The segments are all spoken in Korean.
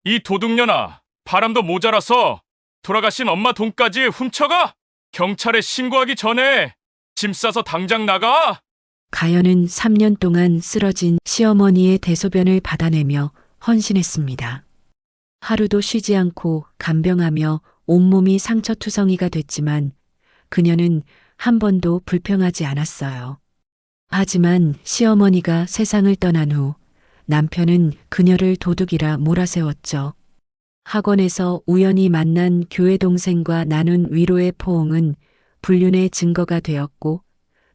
이 도둑년아, 바람도 모자라서 돌아가신 엄마 돈까지 훔쳐가? 경찰에 신고하기 전에 짐 싸서 당장 나가! 가연은 3년 동안 쓰러진 시어머니의 대소변을 받아내며 헌신했습니다. 하루도 쉬지 않고 간병하며 온몸이 상처투성이가 됐지만 그녀는 한 번도 불평하지 않았어요. 하지만 시어머니가 세상을 떠난 후 남편은 그녀를 도둑이라 몰아세웠죠. 학원에서 우연히 만난 교회 동생과 나눈 위로의 포옹은 불륜의 증거가 되었고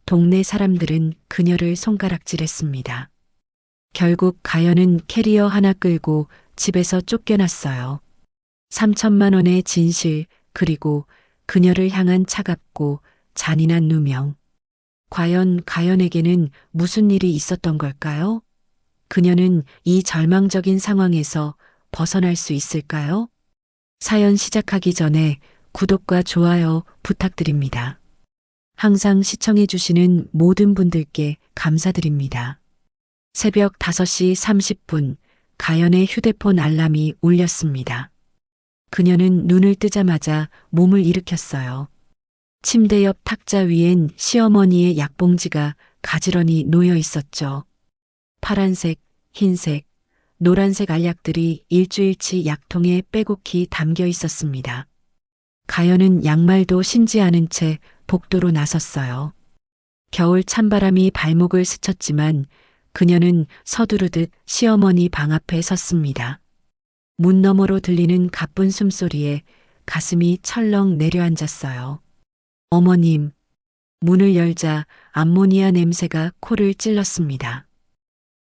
동네 사람들은 그녀를 손가락질했습니다. 결국 가연은 캐리어 하나 끌고 집에서 쫓겨났어요. 3천만 원의 진실 그리고 그녀를 향한 차갑고 잔인한 누명. 과연 가연에게는 무슨 일이 있었던 걸까요? 그녀는 이 절망적인 상황에서 벗어날 수 있을까요? 사연 시작하기 전에 구독과 좋아요 부탁드립니다. 항상 시청해주시는 모든 분들께 감사드립니다. 새벽 5시 30분 가연의 휴대폰 알람이 울렸습니다. 그녀는 눈을 뜨자마자 몸을 일으켰어요. 침대 옆 탁자 위엔 시어머니의 약봉지가 가지런히 놓여 있었죠. 파란색, 흰색, 노란색 알약들이 일주일치 약통에 빼곡히 담겨 있었습니다. 가연은 양말도 신지 않은 채 복도로 나섰어요. 겨울 찬바람이 발목을 스쳤지만 그녀는 서두르듯 시어머니 방 앞에 섰습니다. 문 너머로 들리는 가쁜 숨소리에 가슴이 철렁 내려앉았어요. 어머님, 문을 열자 암모니아 냄새가 코를 찔렀습니다.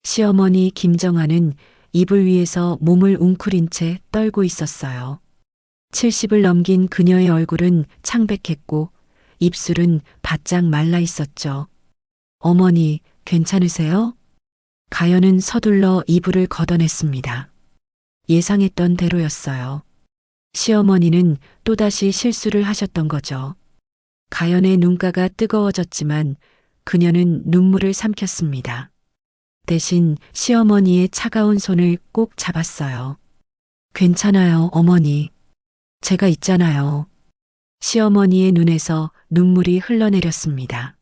시어머니 김정아는 이불 위에서 몸을 웅크린 채 떨고 있었어요. 70을 넘긴 그녀의 얼굴은 창백했고 입술은 바짝 말라 있었죠. 어머니, 괜찮으세요? 가연은 서둘러 이불을 걷어냈습니다. 예상했던 대로였어요. 시어머니는 또다시 실수를 하셨던 거죠. 가연의 눈가가 뜨거워졌지만 그녀는 눈물을 삼켰습니다. 대신 시어머니의 차가운 손을 꼭 잡았어요. 괜찮아요, 어머니. 제가 있잖아요. 시어머니의 눈에서 눈물이 흘러내렸습니다.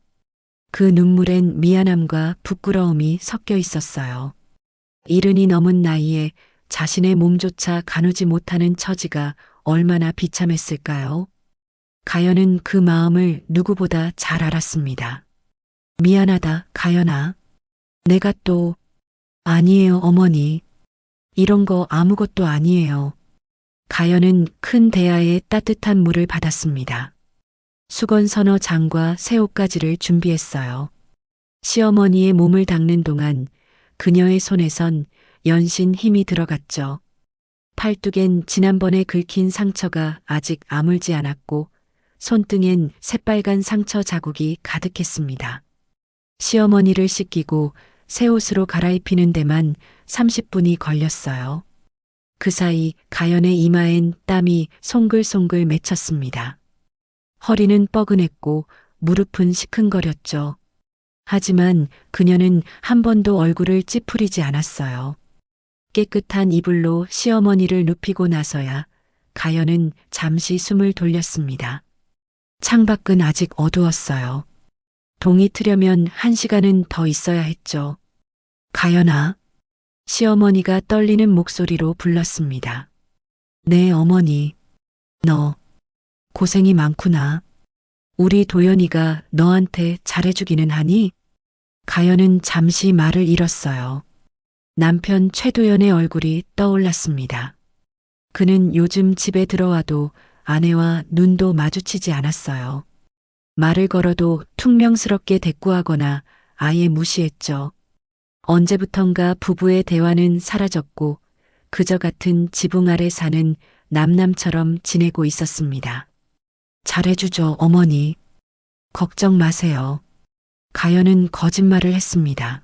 그 눈물엔 미안함과 부끄러움이 섞여 있었어요. 70이 넘은 나이에 자신의 몸조차 가누지 못하는 처지가 얼마나 비참했을까요? 가연은 그 마음을 누구보다 잘 알았습니다. 미안하다, 가연아. 내가 또, 아니에요, 어머니. 이런 거 아무것도 아니에요. 가연은 큰 대야에 따뜻한 물을 받았습니다. 수건 서너 장과 새 옷가지를 준비했어요. 시어머니의 몸을 닦는 동안 그녀의 손에선 연신 힘이 들어갔죠. 팔뚝엔 지난번에 긁힌 상처가 아직 아물지 않았고 손등엔 새빨간 상처 자국이 가득했습니다. 시어머니를 씻기고 새 옷으로 갈아입히는 데만 30분이 걸렸어요. 그 사이 가연의 이마엔 땀이 송글송글 맺혔습니다. 허리는 뻐근했고 무릎은 시큰거렸죠. 하지만 그녀는 한 번도 얼굴을 찌푸리지 않았어요. 깨끗한 이불로 시어머니를 눕히고 나서야 가연은 잠시 숨을 돌렸습니다. 창밖은 아직 어두웠어요. 동이 트려면 1시간은 더 있어야 했죠. 가연아. 시어머니가 떨리는 목소리로 불렀습니다. 네, 어머니. 너 고생이 많구나. 우리 도연이가 너한테 잘해주기는 하니? 가연은 잠시 말을 잃었어요. 남편 최도연의 얼굴이 떠올랐습니다. 그는 요즘 집에 들어와도 아내와 눈도 마주치지 않았어요. 말을 걸어도 퉁명스럽게 대꾸하거나 아예 무시했죠. 언제부턴가 부부의 대화는 사라졌고 그저 같은 지붕 아래 사는 남남처럼 지내고 있었습니다. 잘해주죠, 어머니. 걱정 마세요. 가연은 거짓말을 했습니다.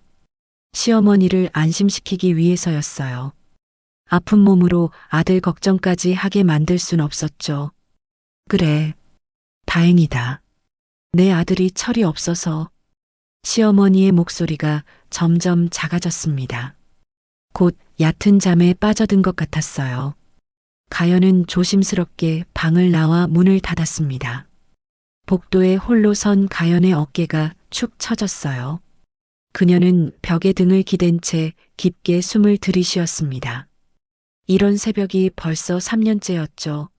시어머니를 안심시키기 위해서였어요. 아픈 몸으로 아들 걱정까지 하게 만들 순 없었죠. 그래, 다행이다. 내 아들이 철이 없어서. 시어머니의 목소리가 점점 작아졌습니다. 곧 얕은 잠에 빠져든 것 같았어요. 가연은 조심스럽게 방을 나와 문을 닫았습니다. 복도에 홀로 선 가연의 어깨가 축 처졌어요. 그녀는 벽에 등을 기댄 채 깊게 숨을 들이쉬었습니다. 이런 새벽이 벌써 3년째였죠.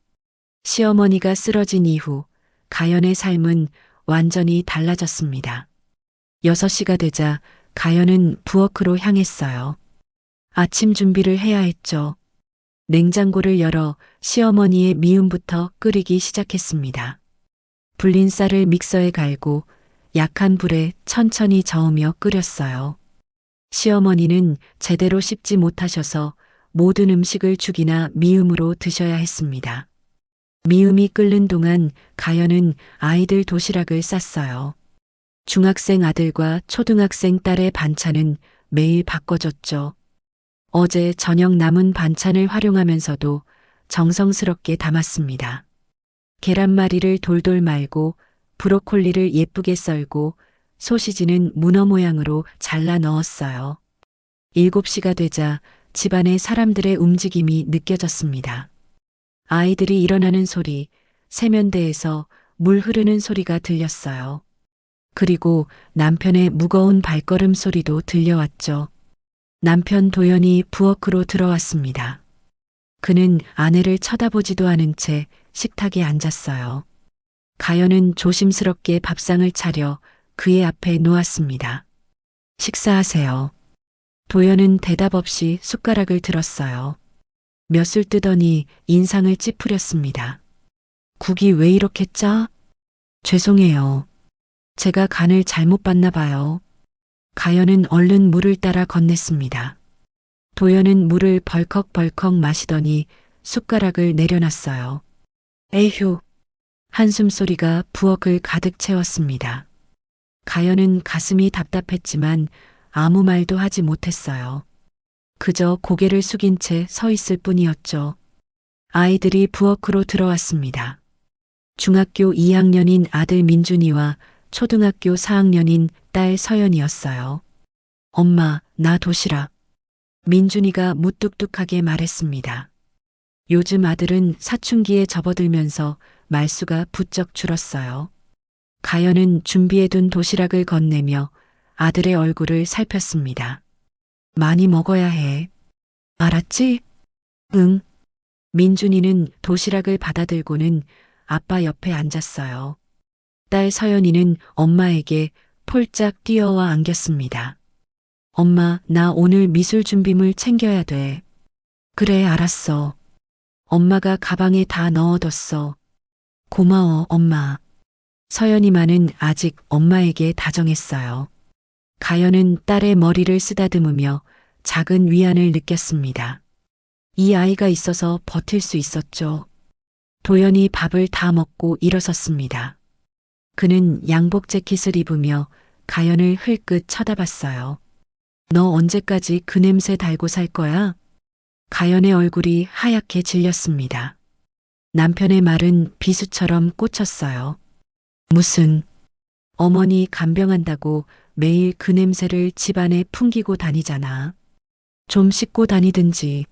시어머니가 쓰러진 이후 가연의 삶은 완전히 달라졌습니다. 6시가 되자 가연은 부엌으로 향했어요. 아침 준비를 해야 했죠. 냉장고를 열어 시어머니의 미음부터 끓이기 시작했습니다. 불린 쌀을 믹서에 갈고 약한 불에 천천히 저으며 끓였어요. 시어머니는 제대로 씹지 못하셔서 모든 음식을 죽이나 미음으로 드셔야 했습니다. 미음이 끓는 동안 가연은 아이들 도시락을 쌌어요. 중학생 아들과 초등학생 딸의 반찬은 매일 바꿔줬죠. 어제 저녁 남은 반찬을 활용하면서도 정성스럽게 담았습니다. 계란말이를 돌돌 말고 브로콜리를 예쁘게 썰고 소시지는 문어 모양으로 잘라 넣었어요. 7시가 되자 집안의 사람들의 움직임이 느껴졌습니다. 아이들이 일어나는 소리, 세면대에서 물 흐르는 소리가 들렸어요. 그리고 남편의 무거운 발걸음 소리도 들려왔죠. 남편 도연이 부엌으로 들어왔습니다. 그는 아내를 쳐다보지도 않은 채 식탁에 앉았어요. 가연은 조심스럽게 밥상을 차려 그의 앞에 놓았습니다. 식사하세요. 도연은 대답 없이 숟가락을 들었어요. 몇 술 뜨더니 인상을 찌푸렸습니다. 국이 왜 이렇게 짜? 죄송해요. 제가 간을 잘못 봤나 봐요. 가연은 얼른 물을 따라 건넸습니다. 도연은 물을 벌컥벌컥 마시더니 숟가락을 내려놨어요. 에휴. 한숨 소리가 부엌을 가득 채웠습니다. 가연은 가슴이 답답했지만 아무 말도 하지 못했어요. 그저 고개를 숙인 채 서 있을 뿐이었죠. 아이들이 부엌으로 들어왔습니다. 중학교 2학년인 아들 민준이와 초등학교 4학년인 딸 서연이었어요. 엄마, 나 도시락. 민준이가 무뚝뚝하게 말했습니다. 요즘 아들은 사춘기에 접어들면서 말수가 부쩍 줄었어요. 가연은 준비해둔 도시락을 건네며 아들의 얼굴을 살폈습니다. 많이 먹어야 해. 알았지? 응. 민준이는 도시락을 받아들고는 아빠 옆에 앉았어요. 딸 서연이는 엄마에게 폴짝 뛰어와 안겼습니다. 엄마, 나 오늘 미술 준비물 챙겨야 돼. 그래, 알았어. 엄마가 가방에 다 넣어뒀어. 고마워, 엄마. 서연이만은 아직 엄마에게 다정했어요. 가연은 딸의 머리를 쓰다듬으며 작은 위안을 느꼈습니다. 이 아이가 있어서 버틸 수 있었죠. 도연이 밥을 다 먹고 일어섰습니다. 그는 양복 재킷을 입으며 가연을 흘끗 쳐다봤어요. 너 언제까지 그 냄새 달고 살 거야? 가연의 얼굴이 하얗게 질렸습니다. 남편의 말은 비수처럼 꽂혔어요. 무슨, 어머니 간병한다고 매일 그 냄새를 집안에 풍기고 다니잖아. 좀 씻고 다니든지.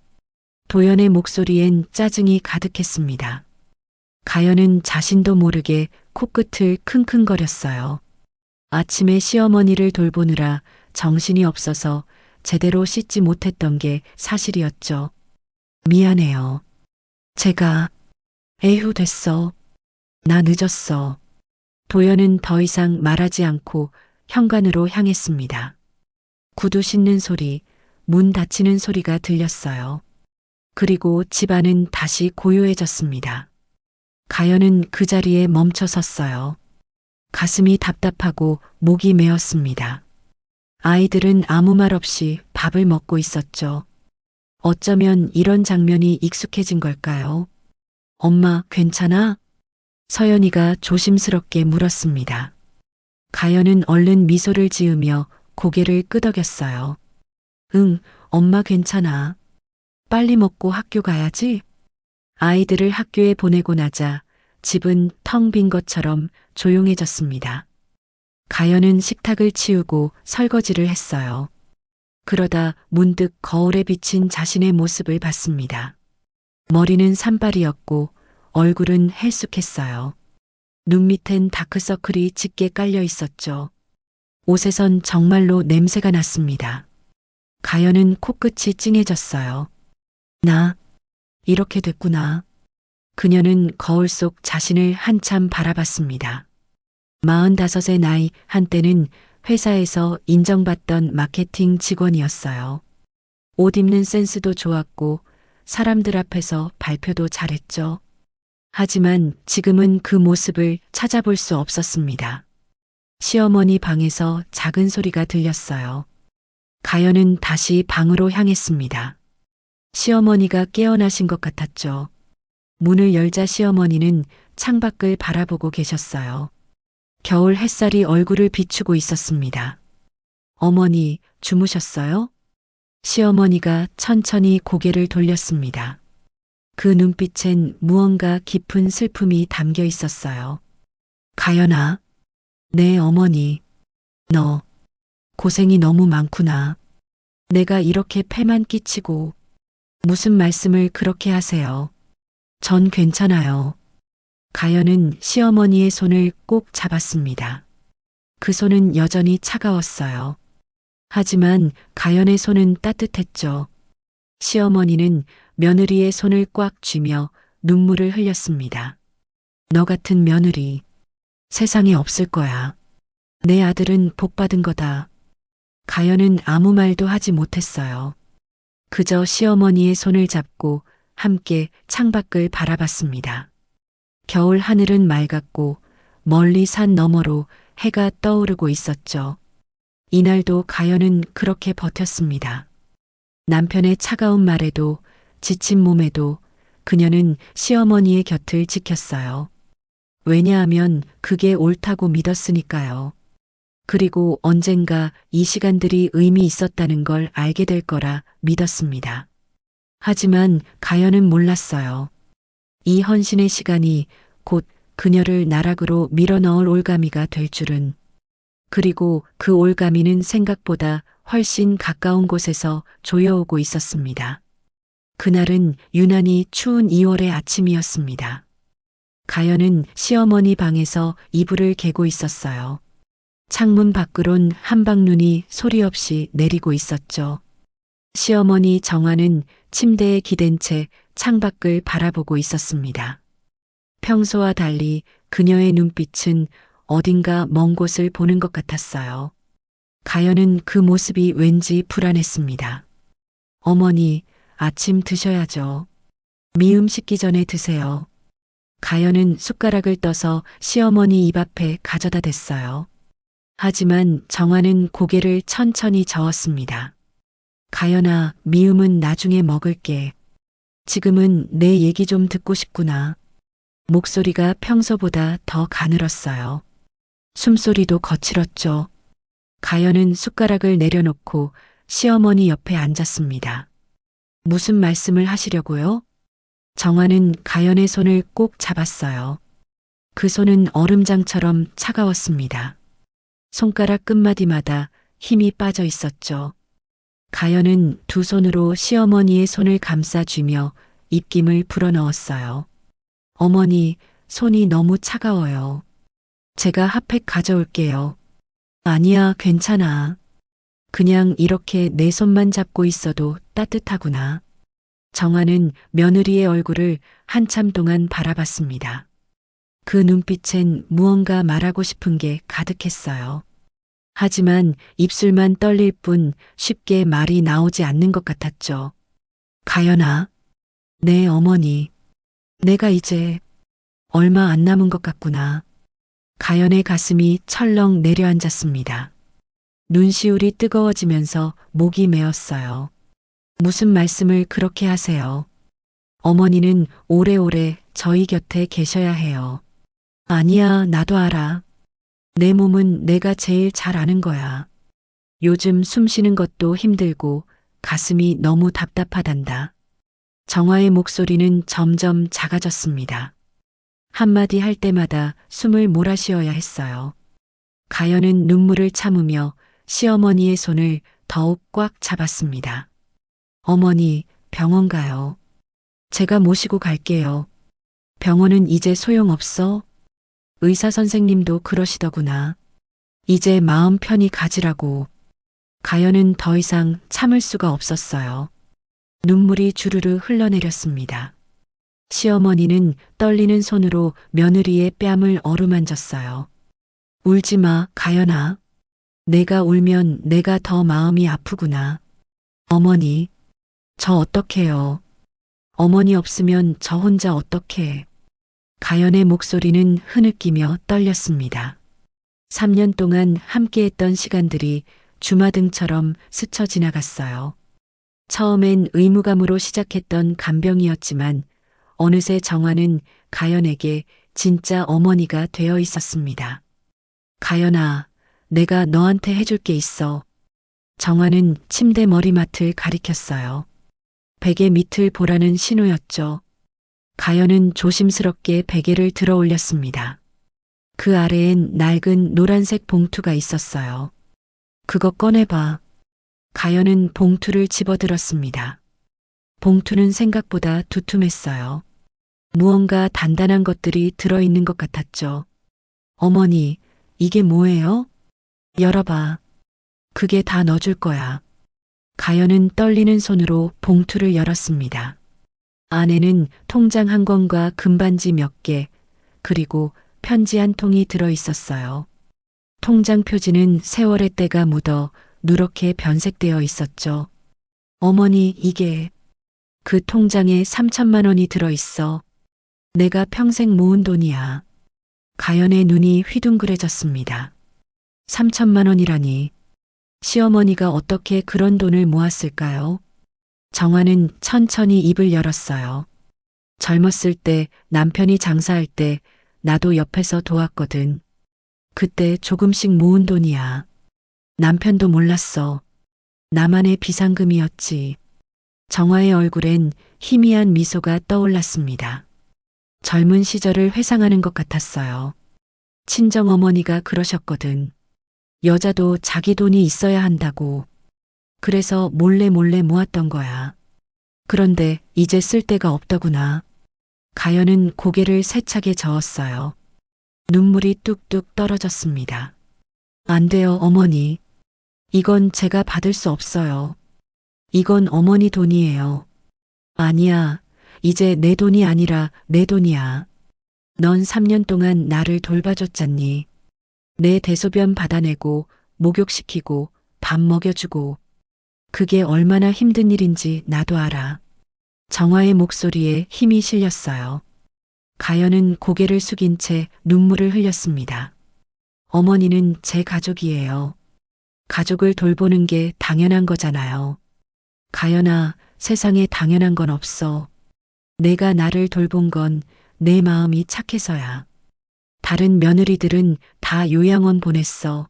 도연의 목소리엔 짜증이 가득했습니다. 가연은 자신도 모르게 코끝을 킁킁거렸어요. 아침에 시어머니를 돌보느라 정신이 없어서 제대로 씻지 못했던 게 사실이었죠. 미안해요. 제가, 에휴 됐어. 나 늦었어. 도연은 더 이상 말하지 않고 현관으로 향했습니다. 구두 신는 소리, 문 닫히는 소리가 들렸어요. 그리고 집안은 다시 고요해졌습니다. 가연은 그 자리에 멈춰 섰어요. 가슴이 답답하고 목이 메었습니다. 아이들은 아무 말 없이 밥을 먹고 있었죠. 어쩌면 이런 장면이 익숙해진 걸까요? 엄마, 괜찮아? 서연이가 조심스럽게 물었습니다. 가연은 얼른 미소를 지으며 고개를 끄덕였어요. 응, 엄마 괜찮아. 빨리 먹고 학교 가야지. 아이들을 학교에 보내고 나자 집은 텅 빈 것처럼 조용해졌습니다. 가연은 식탁을 치우고 설거지를 했어요. 그러다 문득 거울에 비친 자신의 모습을 봤습니다. 머리는 산발이었고 얼굴은 헬쑥했어요. 눈 밑엔 다크서클이 짙게 깔려 있었죠. 옷에선 정말로 냄새가 났습니다. 가연은 코끝이 찡해졌어요. 나 이렇게 됐구나. 그녀는 거울 속 자신을 한참 바라봤습니다. 45의 나이, 한때는 회사에서 인정받던 마케팅 직원이었어요. 옷 입는 센스도 좋았고 사람들 앞에서 발표도 잘했죠. 하지만 지금은 그 모습을 찾아볼 수 없었습니다. 시어머니 방에서 작은 소리가 들렸어요. 가연은 다시 방으로 향했습니다. 시어머니가 깨어나신 것 같았죠. 문을 열자 시어머니는 창밖을 바라보고 계셨어요. 겨울 햇살이 얼굴을 비추고 있었습니다. 어머니, 주무셨어요? 시어머니가 천천히 고개를 돌렸습니다. 그 눈빛엔 무언가 깊은 슬픔이 담겨 있었어요. 가연아, 네 어머니, 너 고생이 너무 많구나. 내가 이렇게 패만 끼치고 무슨 말씀을 그렇게 하세요. 전 괜찮아요. 가연은 시어머니의 손을 꼭 잡았습니다. 그 손은 여전히 차가웠어요. 하지만 가연의 손은 따뜻했죠. 시어머니는 며느리의 손을 꽉 쥐며 눈물을 흘렸습니다. 너 같은 며느리 세상에 없을 거야. 내 아들은 복 받은 거다. 가연은 아무 말도 하지 못했어요. 그저 시어머니의 손을 잡고 함께 창밖을 바라봤습니다. 겨울 하늘은 맑았고 멀리 산 너머로 해가 떠오르고 있었죠. 이날도 가연은 그렇게 버텼습니다. 남편의 차가운 말에도 지친 몸에도 그녀는 시어머니의 곁을 지켰어요. 왜냐하면 그게 옳다고 믿었으니까요. 그리고 언젠가 이 시간들이 의미 있었다는 걸 알게 될 거라 믿었습니다. 하지만 가연은 몰랐어요. 이 헌신의 시간이 곧 그녀를 나락으로 밀어넣을 올가미가 될 줄은. 그리고 그 올가미는 생각보다 훨씬 가까운 곳에서 조여오고 있었습니다. 그날은 유난히 추운 2월의 아침이었습니다. 가연은 시어머니 방에서 이불을 개고 있었어요. 창문 밖으론 한방눈이 소리 없이 내리고 있었죠. 시어머니 정화는 침대에 기댄 채 창밖을 바라보고 있었습니다. 평소와 달리 그녀의 눈빛은 어딘가 먼 곳을 보는 것 같았어요. 가연은 그 모습이 왠지 불안했습니다. 어머니, 아침 드셔야죠. 미음 식기 전에 드세요. 가연은 숟가락을 떠서 시어머니 입 앞에 가져다 댔어요. 하지만 정화는 고개를 천천히 저었습니다. 가연아, 미음은 나중에 먹을게. 지금은 내 얘기 좀 듣고 싶구나. 목소리가 평소보다 더 가늘었어요. 숨소리도 거칠었죠. 가연은 숟가락을 내려놓고 시어머니 옆에 앉았습니다. 무슨 말씀을 하시려고요? 정화는 가연의 손을 꼭 잡았어요. 그 손은 얼음장처럼 차가웠습니다. 손가락 끝마디마다 힘이 빠져 있었죠. 가연은 두 손으로 시어머니의 손을 감싸쥐며 입김을 불어넣었어요. 어머니, 손이 너무 차가워요. 제가 핫팩 가져올게요. 아니야, 괜찮아. 그냥 이렇게 내 손만 잡고 있어도 따뜻하구나. 정화는 며느리의 얼굴을 한참 동안 바라봤습니다. 그 눈빛엔 무언가 말하고 싶은 게 가득했어요. 하지만 입술만 떨릴 뿐 쉽게 말이 나오지 않는 것 같았죠. 가연아, 네 어머니, 내가 이제 얼마 안 남은 것 같구나. 가연의 가슴이 철렁 내려앉았습니다. 눈시울이 뜨거워지면서 목이 메었어요. 무슨 말씀을 그렇게 하세요? 어머니는 오래오래 저희 곁에 계셔야 해요. 아니야, 나도 알아. 내 몸은 내가 제일 잘 아는 거야. 요즘 숨 쉬는 것도 힘들고 가슴이 너무 답답하단다. 정화의 목소리는 점점 작아졌습니다. 한마디 할 때마다 숨을 몰아쉬어야 했어요. 가연은 눈물을 참으며 시어머니의 손을 더욱 꽉 잡았습니다. 어머니, 병원 가요. 제가 모시고 갈게요. 병원은 이제 소용없어? 의사 선생님도 그러시더구나. 이제 마음 편히 가지라고. 가연은 더 이상 참을 수가 없었어요. 눈물이 주르르 흘러내렸습니다. 시어머니는 떨리는 손으로 며느리의 뺨을 어루만졌어요. 울지 마, 가연아. 내가 울면 내가 더 마음이 아프구나. 어머니, 저 어떡해요. 어머니 없으면 저 혼자 어떡해. 가연의 목소리는 흐느끼며 떨렸습니다. 3년 동안 함께했던 시간들이 주마등처럼 스쳐 지나갔어요. 처음엔 의무감으로 시작했던 간병이었지만 어느새 정화는 가연에게 진짜 어머니가 되어 있었습니다. 가연아, 내가 너한테 해줄 게 있어. 정화는 침대 머리맡을 가리켰어요. 베개 밑을 보라는 신호였죠. 가연은 조심스럽게 베개를 들어 올렸습니다. 그 아래엔 낡은 노란색 봉투가 있었어요. 그거 꺼내봐. 가연은 봉투를 집어들었습니다. 봉투는 생각보다 두툼했어요. 무언가 단단한 것들이 들어있는 것 같았죠. 어머니, 이게 뭐예요? 열어봐. 그게 다 넣어줄 거야. 가연은 떨리는 손으로 봉투를 열었습니다. 안에는 통장 한 권과 금반지 몇 개, 그리고 편지 한 통이 들어 있었어요. 통장 표지는 세월의 때가 묻어 누렇게 변색되어 있었죠. 어머니, 이게 그 통장에 3천만 원이 들어 있어. 내가 평생 모은 돈이야. 가연의 눈이 휘둥그레졌습니다. 3천만 원이라니. 시어머니가 어떻게 그런 돈을 모았을까요? 정화는 천천히 입을 열었어요. 젊었을 때 남편이 장사할 때 나도 옆에서 도왔거든. 그때 조금씩 모은 돈이야. 남편도 몰랐어. 나만의 비상금이었지. 정화의 얼굴엔 희미한 미소가 떠올랐습니다. 젊은 시절을 회상하는 것 같았어요. 친정어머니가 그러셨거든. 여자도 자기 돈이 있어야 한다고. 그래서 몰래 모았던 거야. 그런데 이제 쓸 데가 없더구나. 가연은 고개를 세차게 저었어요. 눈물이 뚝뚝 떨어졌습니다. 안 돼요, 어머니. 이건 제가 받을 수 없어요. 이건 어머니 돈이에요. 아니야. 이제 내 돈이 아니라 내 돈이야. 넌 3년 동안 나를 돌봐줬잖니. 내 대소변 받아내고 목욕시키고 밥 먹여주고. 그게 얼마나 힘든 일인지 나도 알아. 정화의 목소리에 힘이 실렸어요. 가연은 고개를 숙인 채 눈물을 흘렸습니다. 어머니는 제 가족이에요. 가족을 돌보는 게 당연한 거잖아요. 가연아, 세상에 당연한 건 없어. 내가 나를 돌본 건 내 마음이 착해서야. 다른 며느리들은 다 요양원 보냈어.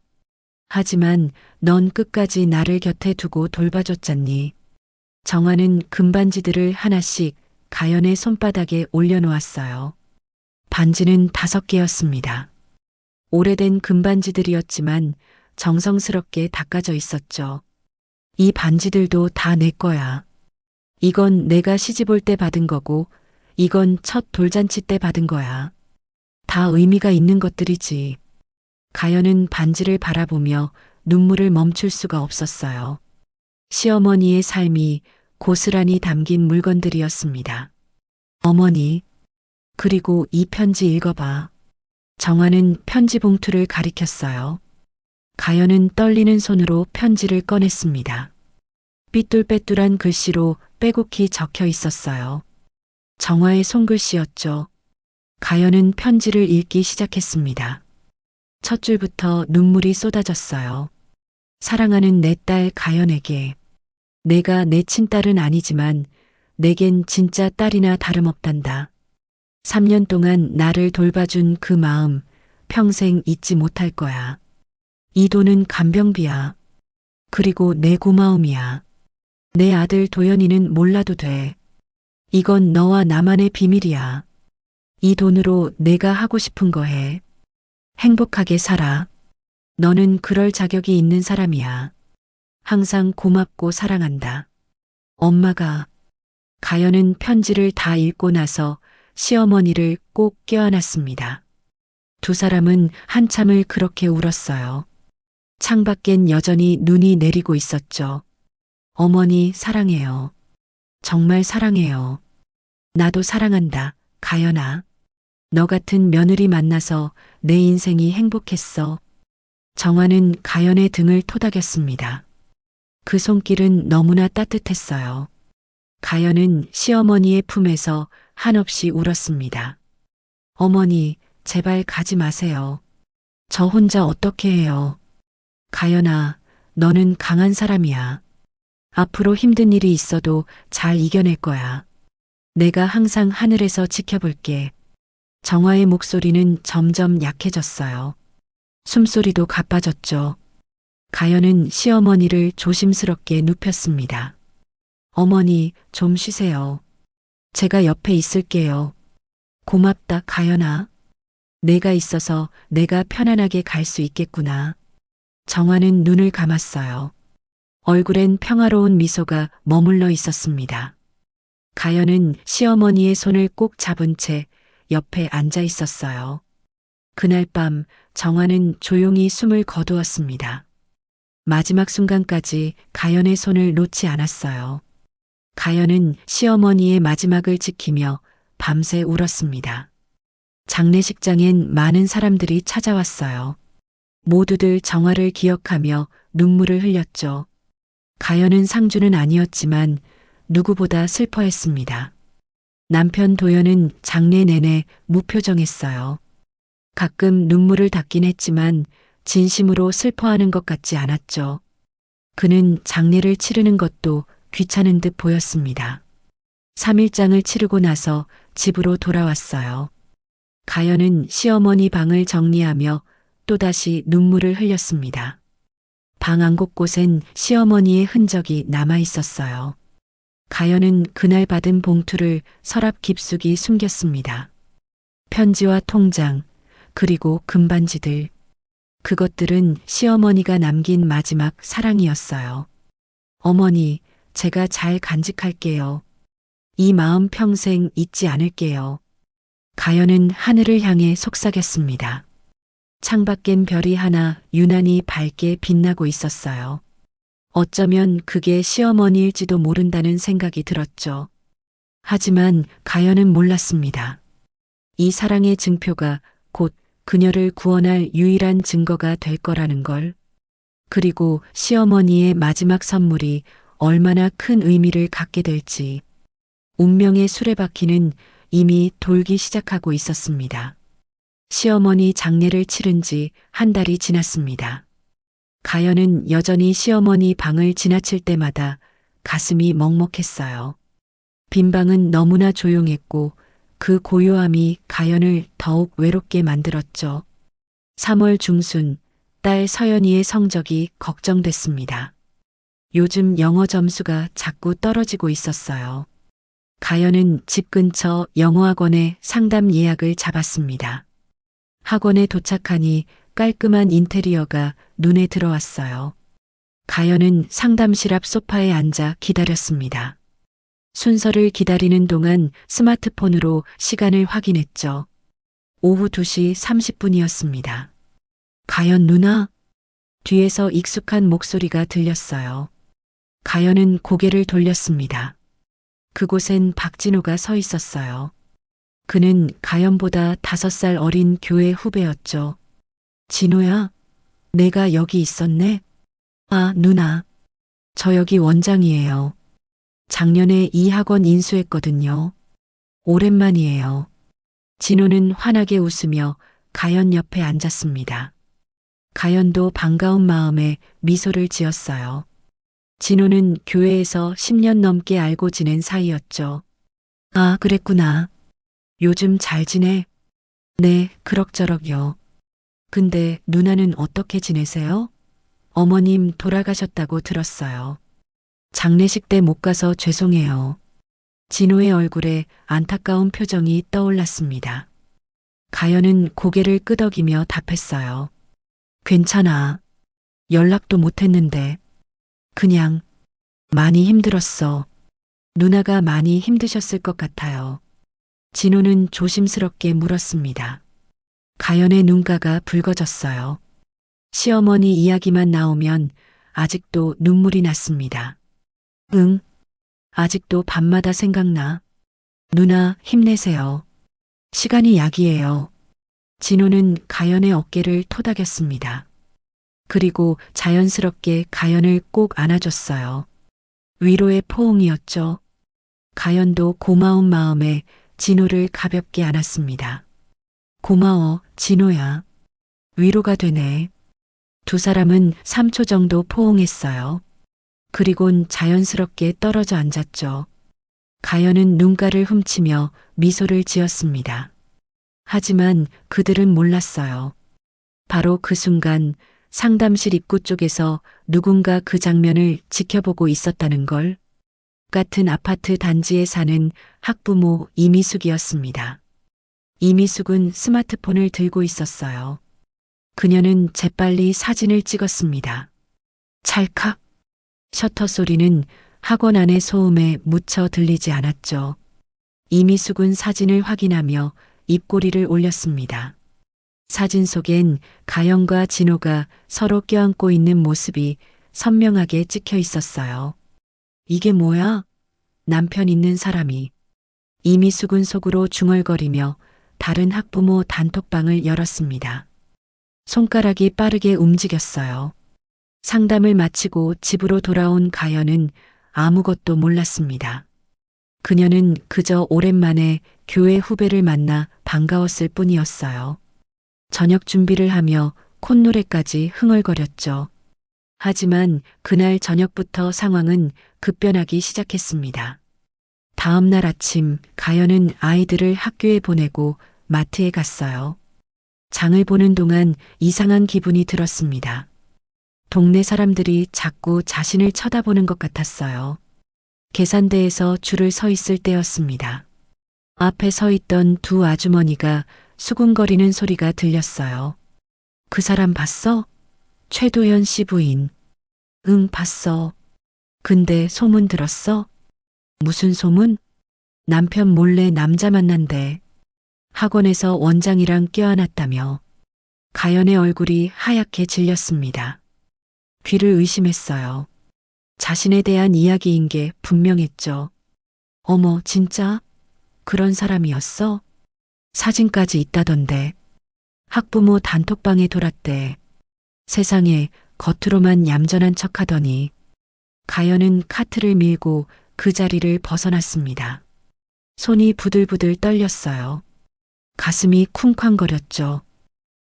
하지만 넌 끝까지 나를 곁에 두고 돌봐줬잖니. 정화는 금반지들을 하나씩 가연의 손바닥에 올려놓았어요. 반지는 5개였습니다. 오래된 금반지들이었지만 정성스럽게 닦아져 있었죠. 이 반지들도 다 내 거야. 이건 내가 시집 올 때 받은 거고, 이건 첫 돌잔치 때 받은 거야. 다 의미가 있는 것들이지. 가연은 반지를 바라보며 눈물을 멈출 수가 없었어요. 시어머니의 삶이 고스란히 담긴 물건들이었습니다. 어머니, 그리고 이 편지 읽어봐. 정화는 편지 봉투를 가리켰어요. 가연은 떨리는 손으로 편지를 꺼냈습니다. 삐뚤빼뚤한 글씨로 빼곡히 적혀 있었어요. 정화의 손글씨였죠. 가연은 편지를 읽기 시작했습니다. 첫 줄부터 눈물이 쏟아졌어요. 사랑하는 내 딸 가연에게. 내가 내 친딸은 아니지만 내겐 진짜 딸이나 다름없단다. 3년 동안 나를 돌봐준 그 마음 평생 잊지 못할 거야. 이 돈은 간병비야. 그리고 내 고마움이야. 내 아들 도연이는 몰라도 돼. 이건 너와 나만의 비밀이야. 이 돈으로 내가 하고 싶은 거 해. 행복하게 살아. 너는 그럴 자격이 있는 사람이야. 항상 고맙고 사랑한다. 엄마가. 가연은 편지를 다 읽고 나서 시어머니를 꼭 껴안았습니다. 두 사람은 한참을 그렇게 울었어요. 창밖엔 여전히 눈이 내리고 있었죠. 어머니 사랑해요. 정말 사랑해요. 나도 사랑한다, 가연아. 너 같은 며느리 만나서 내 인생이 행복했어. 정화는 가연의 등을 토닥였습니다. 그 손길은 너무나 따뜻했어요. 가연은 시어머니의 품에서 한없이 울었습니다. 어머니, 제발 가지 마세요. 저 혼자 어떻게 해요? 가연아, 너는 강한 사람이야. 앞으로 힘든 일이 있어도 잘 이겨낼 거야. 내가 항상 하늘에서 지켜볼게. 정화의 목소리는 점점 약해졌어요. 숨소리도 가빠졌죠. 가연은 시어머니를 조심스럽게 눕혔습니다. 어머니, 좀 쉬세요. 제가 옆에 있을게요. 고맙다, 가연아. 내가 있어서 내가 편안하게 갈 수 있겠구나. 정화는 눈을 감았어요. 얼굴엔 평화로운 미소가 머물러 있었습니다. 가연은 시어머니의 손을 꼭 잡은 채 옆에 앉아 있었어요. 그날 밤 정화는 조용히 숨을 거두었습니다. 마지막 순간까지 가연의 손을 놓지 않았어요. 가연은 시어머니의 마지막을 지키며 밤새 울었습니다. 장례식장엔 많은 사람들이 찾아왔어요. 모두들 정화를 기억하며 눈물을 흘렸죠. 가연은 상주는 아니었지만 누구보다 슬퍼했습니다. 남편 도연은 장례 내내 무표정했어요. 가끔 눈물을 닦긴 했지만 진심으로 슬퍼하는 것 같지 않았죠. 그는 장례를 치르는 것도 귀찮은 듯 보였습니다. 3일장을 치르고 나서 집으로 돌아왔어요. 가연은 시어머니 방을 정리하며 또다시 눈물을 흘렸습니다. 방 안 곳곳엔 시어머니의 흔적이 남아 있었어요. 가연은 그날 받은 봉투를 서랍 깊숙이 숨겼습니다. 편지와 통장, 그리고 금반지들. 그것들은 시어머니가 남긴 마지막 사랑이었어요. 어머니, 제가 잘 간직할게요. 이 마음 평생 잊지 않을게요. 가연은 하늘을 향해 속삭였습니다. 창밖엔 별이 하나 유난히 밝게 빛나고 있었어요. 어쩌면 그게 시어머니일지도 모른다는 생각이 들었죠. 하지만 가연은 몰랐습니다. 이 사랑의 증표가 곧 그녀를 구원할 유일한 증거가 될 거라는 걸. 그리고 시어머니의 마지막 선물이 얼마나 큰 의미를 갖게 될지. 운명의 수레바퀴는 이미 돌기 시작하고 있었습니다. 시어머니 장례를 치른 지 한 달이 지났습니다. 가연은 여전히 시어머니 방을 지나칠 때마다 가슴이 먹먹했어요. 빈 방은 너무나 조용했고 그 고요함이 가연을 더욱 외롭게 만들었죠. 3월 중순, 딸 서연이의 성적이 걱정됐습니다. 요즘 영어 점수가 자꾸 떨어지고 있었어요. 가연은 집 근처 영어학원에 상담 예약을 잡았습니다. 학원에 도착하니 깔끔한 인테리어가 눈에 들어왔어요. 가연은 상담실 앞 소파에 앉아 기다렸습니다. 순서를 기다리는 동안 스마트폰으로 시간을 확인했죠. 오후 2시 30분이었습니다. 가연 누나? 뒤에서 익숙한 목소리가 들렸어요. 가연은 고개를 돌렸습니다. 그곳엔 박진호가 서 있었어요. 그는 가연보다 5살 어린 교회 후배였죠. 진호야, 내가 여기 있었네? 아, 누나. 저 여기 원장이에요. 작년에 이 학원 인수했거든요. 오랜만이에요. 진호는 환하게 웃으며 가연 옆에 앉았습니다. 가연도 반가운 마음에 미소를 지었어요. 진호는 교회에서 10년 넘게 알고 지낸 사이였죠. 아, 그랬구나. 요즘 잘 지내? 네, 그럭저럭요. 근데 누나는 어떻게 지내세요? 어머님 돌아가셨다고 들었어요. 장례식 때 못 가서 죄송해요. 진호의 얼굴에 안타까운 표정이 떠올랐습니다. 가연은 고개를 끄덕이며 답했어요. 괜찮아. 연락도 못 했는데. 그냥 많이 힘들었어. 누나가 많이 힘드셨을 것 같아요. 진호는 조심스럽게 물었습니다. 가연의 눈가가 붉어졌어요. 시어머니 이야기만 나오면 아직도 눈물이 났습니다. 응, 아직도 밤마다 생각나. 누나 힘내세요. 시간이 약이에요. 진호는 가연의 어깨를 토닥였습니다. 그리고 자연스럽게 가연을 꼭 안아줬어요. 위로의 포옹이었죠. 가연도 고마운 마음에 진호를 가볍게 안았습니다. 고마워, 진호야. 위로가 되네. 두 사람은 3초 정도 포옹했어요. 그리곤 자연스럽게 떨어져 앉았죠. 가연은 눈가를 훔치며 미소를 지었습니다. 하지만 그들은 몰랐어요. 바로 그 순간 상담실 입구 쪽에서 누군가 그 장면을 지켜보고 있었다는 걸. 같은 아파트 단지에 사는 학부모 이미숙이었습니다. 이미숙은 스마트폰을 들고 있었어요. 그녀는 재빨리 사진을 찍었습니다. 찰칵. 셔터 소리는 학원 안의 소음에 묻혀 들리지 않았죠. 이미숙은 사진을 확인하며 입꼬리를 올렸습니다. 사진 속엔 가연과 진호가 서로 껴안고 있는 모습이 선명하게 찍혀 있었어요. 이게 뭐야? 남편 있는 사람이. 이미숙은 속으로 중얼거리며 다른 학부모 단톡방을 열었습니다. 손가락이 빠르게 움직였어요. 상담을 마치고 집으로 돌아온 가연은 아무것도 몰랐습니다. 그녀는 그저 오랜만에 교회 후배를 만나 반가웠을 뿐이었어요. 저녁 준비를 하며 콧노래까지 흥얼거렸죠. 하지만 그날 저녁부터 상황은 급변하기 시작했습니다. 다음 날 아침 가연은 아이들을 학교에 보내고 마트에 갔어요. 장을 보는 동안 이상한 기분이 들었습니다. 동네 사람들이 자꾸 자신을 쳐다보는 것 같았어요. 계산대에서 줄을 서 있을 때였습니다. 앞에 서 있던 두 아주머니가 수군거리는 소리가 들렸어요. 그 사람 봤어? 최도연 씨 부인. 응, 봤어. 근데 소문 들었어? 무슨 소문? 남편 몰래 남자 만난대. 학원에서 원장이랑 껴안았다며. 가연의 얼굴이 하얗게 질렸습니다. 귀를 의심했어요. 자신에 대한 이야기인 게 분명했죠. 어머, 진짜? 그런 사람이었어? 사진까지 있다던데. 학부모 단톡방에 돌았대. 세상에 겉으로만 얌전한 척하더니. 가연은 카트를 밀고 그 자리를 벗어났습니다. 손이 부들부들 떨렸어요. 가슴이 쿵쾅거렸죠.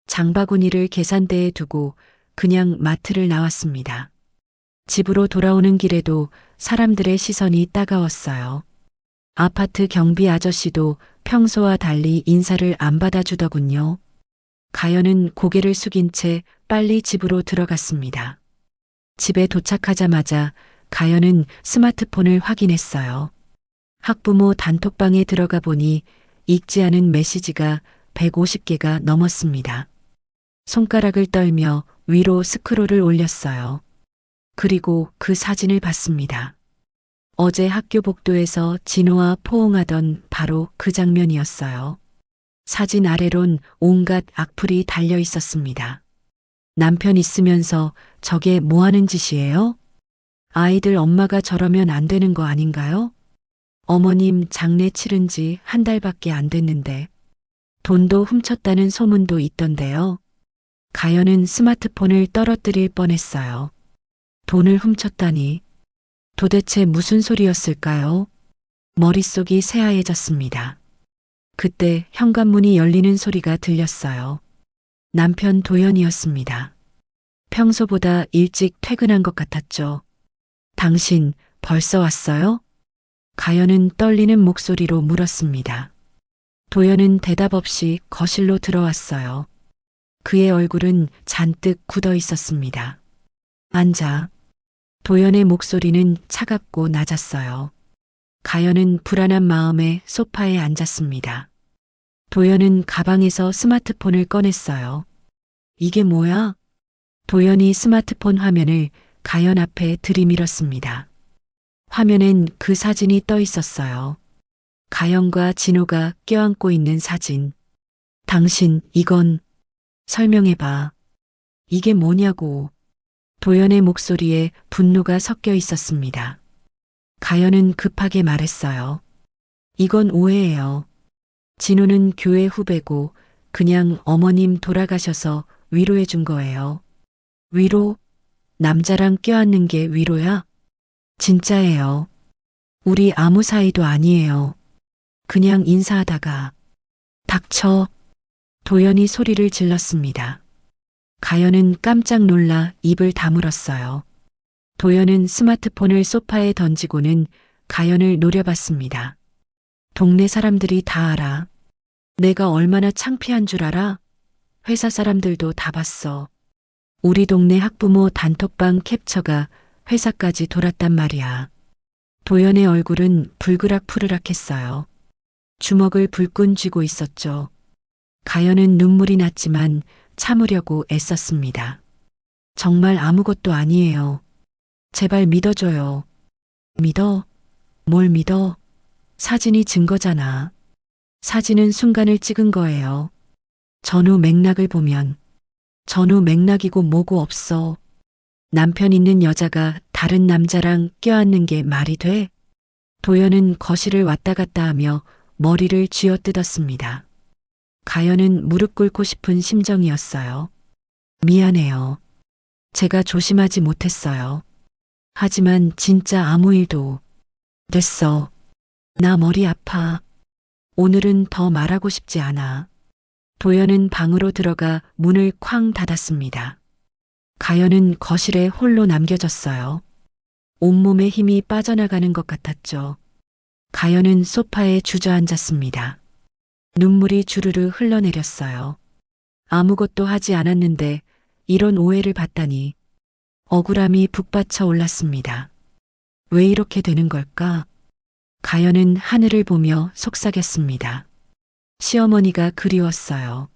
장바구니를 계산대에 두고 그냥 마트를 나왔습니다. 집으로 돌아오는 길에도 사람들의 시선이 따가웠어요. 아파트 경비 아저씨도 평소와 달리 인사를 안 받아주더군요. 가연은 고개를 숙인 채 빨리 집으로 들어갔습니다. 집에 도착하자마자 가연은 스마트폰을 확인했어요. 학부모 단톡방에 들어가 보니 읽지 않은 메시지가 150개가 넘었습니다. 손가락을 떨며 위로 스크롤을 올렸어요. 그리고 그 사진을 봤습니다. 어제 학교 복도에서 진호와 포옹하던 바로 그 장면이었어요. 사진 아래론 온갖 악플이 달려 있었습니다. 남편 있으면서 저게 뭐 하는 짓이에요? 아이들 엄마가 저러면 안 되는 거 아닌가요? 어머님 장례 치른 지 한 달밖에 안 됐는데 돈도 훔쳤다는 소문도 있던데요. 가연은 스마트폰을 떨어뜨릴 뻔했어요. 돈을 훔쳤다니. 도대체 무슨 소리였을까요? 머릿속이 새하얘졌습니다. 그때 현관문이 열리는 소리가 들렸어요. 남편 도연이었습니다. 평소보다 일찍 퇴근한 것 같았죠. 당신 벌써 왔어요? 가연은 떨리는 목소리로 물었습니다. 도연은 대답 없이 거실로 들어왔어요. 그의 얼굴은 잔뜩 굳어 있었습니다. 앉아. 도연의 목소리는 차갑고 낮았어요. 가연은 불안한 마음에 소파에 앉았습니다. 도연은 가방에서 스마트폰을 꺼냈어요. 이게 뭐야? 도연이 스마트폰 화면을 가연 앞에 들이밀었습니다. 화면엔 그 사진이 떠 있었어요. 가연과 진호가 껴안고 있는 사진. 당신, 이건 설명해봐. 이게 뭐냐고. 도연의 목소리에 분노가 섞여 있었습니다. 가연은 급하게 말했어요. 이건 오해예요. 진호는 교회 후배고 그냥 어머님 돌아가셔서 위로해 준 거예요. 위로? 남자랑 껴안는 게 위로야? 진짜예요. 우리 아무 사이도 아니에요. 그냥 인사하다가. 닥쳐. 도연이 소리를 질렀습니다. 가연은 깜짝 놀라 입을 다물었어요. 도연은 스마트폰을 소파에 던지고는 가연을 노려봤습니다. 동네 사람들이 다 알아. 내가 얼마나 창피한 줄 알아? 회사 사람들도 다 봤어. 우리 동네 학부모 단톡방 캡처가 회사까지 돌았단 말이야. 도연의 얼굴은 불그락푸르락했어요. 주먹을 불끈 쥐고 있었죠. 가연은 눈물이 났지만 참으려고 애썼습니다. 정말 아무것도 아니에요. 제발 믿어줘요. 믿어? 뭘 믿어? 사진이 증거잖아. 사진은 순간을 찍은 거예요. 전후 맥락을 보면 전후 맥락이고 뭐고 없어. 남편 있는 여자가 다른 남자랑 껴안는 게 말이 돼? 도연은 거실을 왔다 갔다 하며 머리를 쥐어뜯었습니다. 가연은 무릎 꿇고 싶은 심정이었어요. 미안해요. 제가 조심하지 못했어요. 하지만 진짜 아무 일도. 됐어. 나 머리 아파. 오늘은 더 말하고 싶지 않아. 도연은 방으로 들어가 문을 쾅 닫았습니다. 가연은 거실에 홀로 남겨졌어요. 온몸에 힘이 빠져나가는 것 같았죠. 가연은 소파에 주저앉았습니다. 눈물이 주르르 흘러내렸어요. 아무것도 하지 않았는데 이런 오해를 받다니. 억울함이 북받쳐 올랐습니다. 왜 이렇게 되는 걸까? 가연은 하늘을 보며 속삭였습니다. 시어머니가 그리웠어요.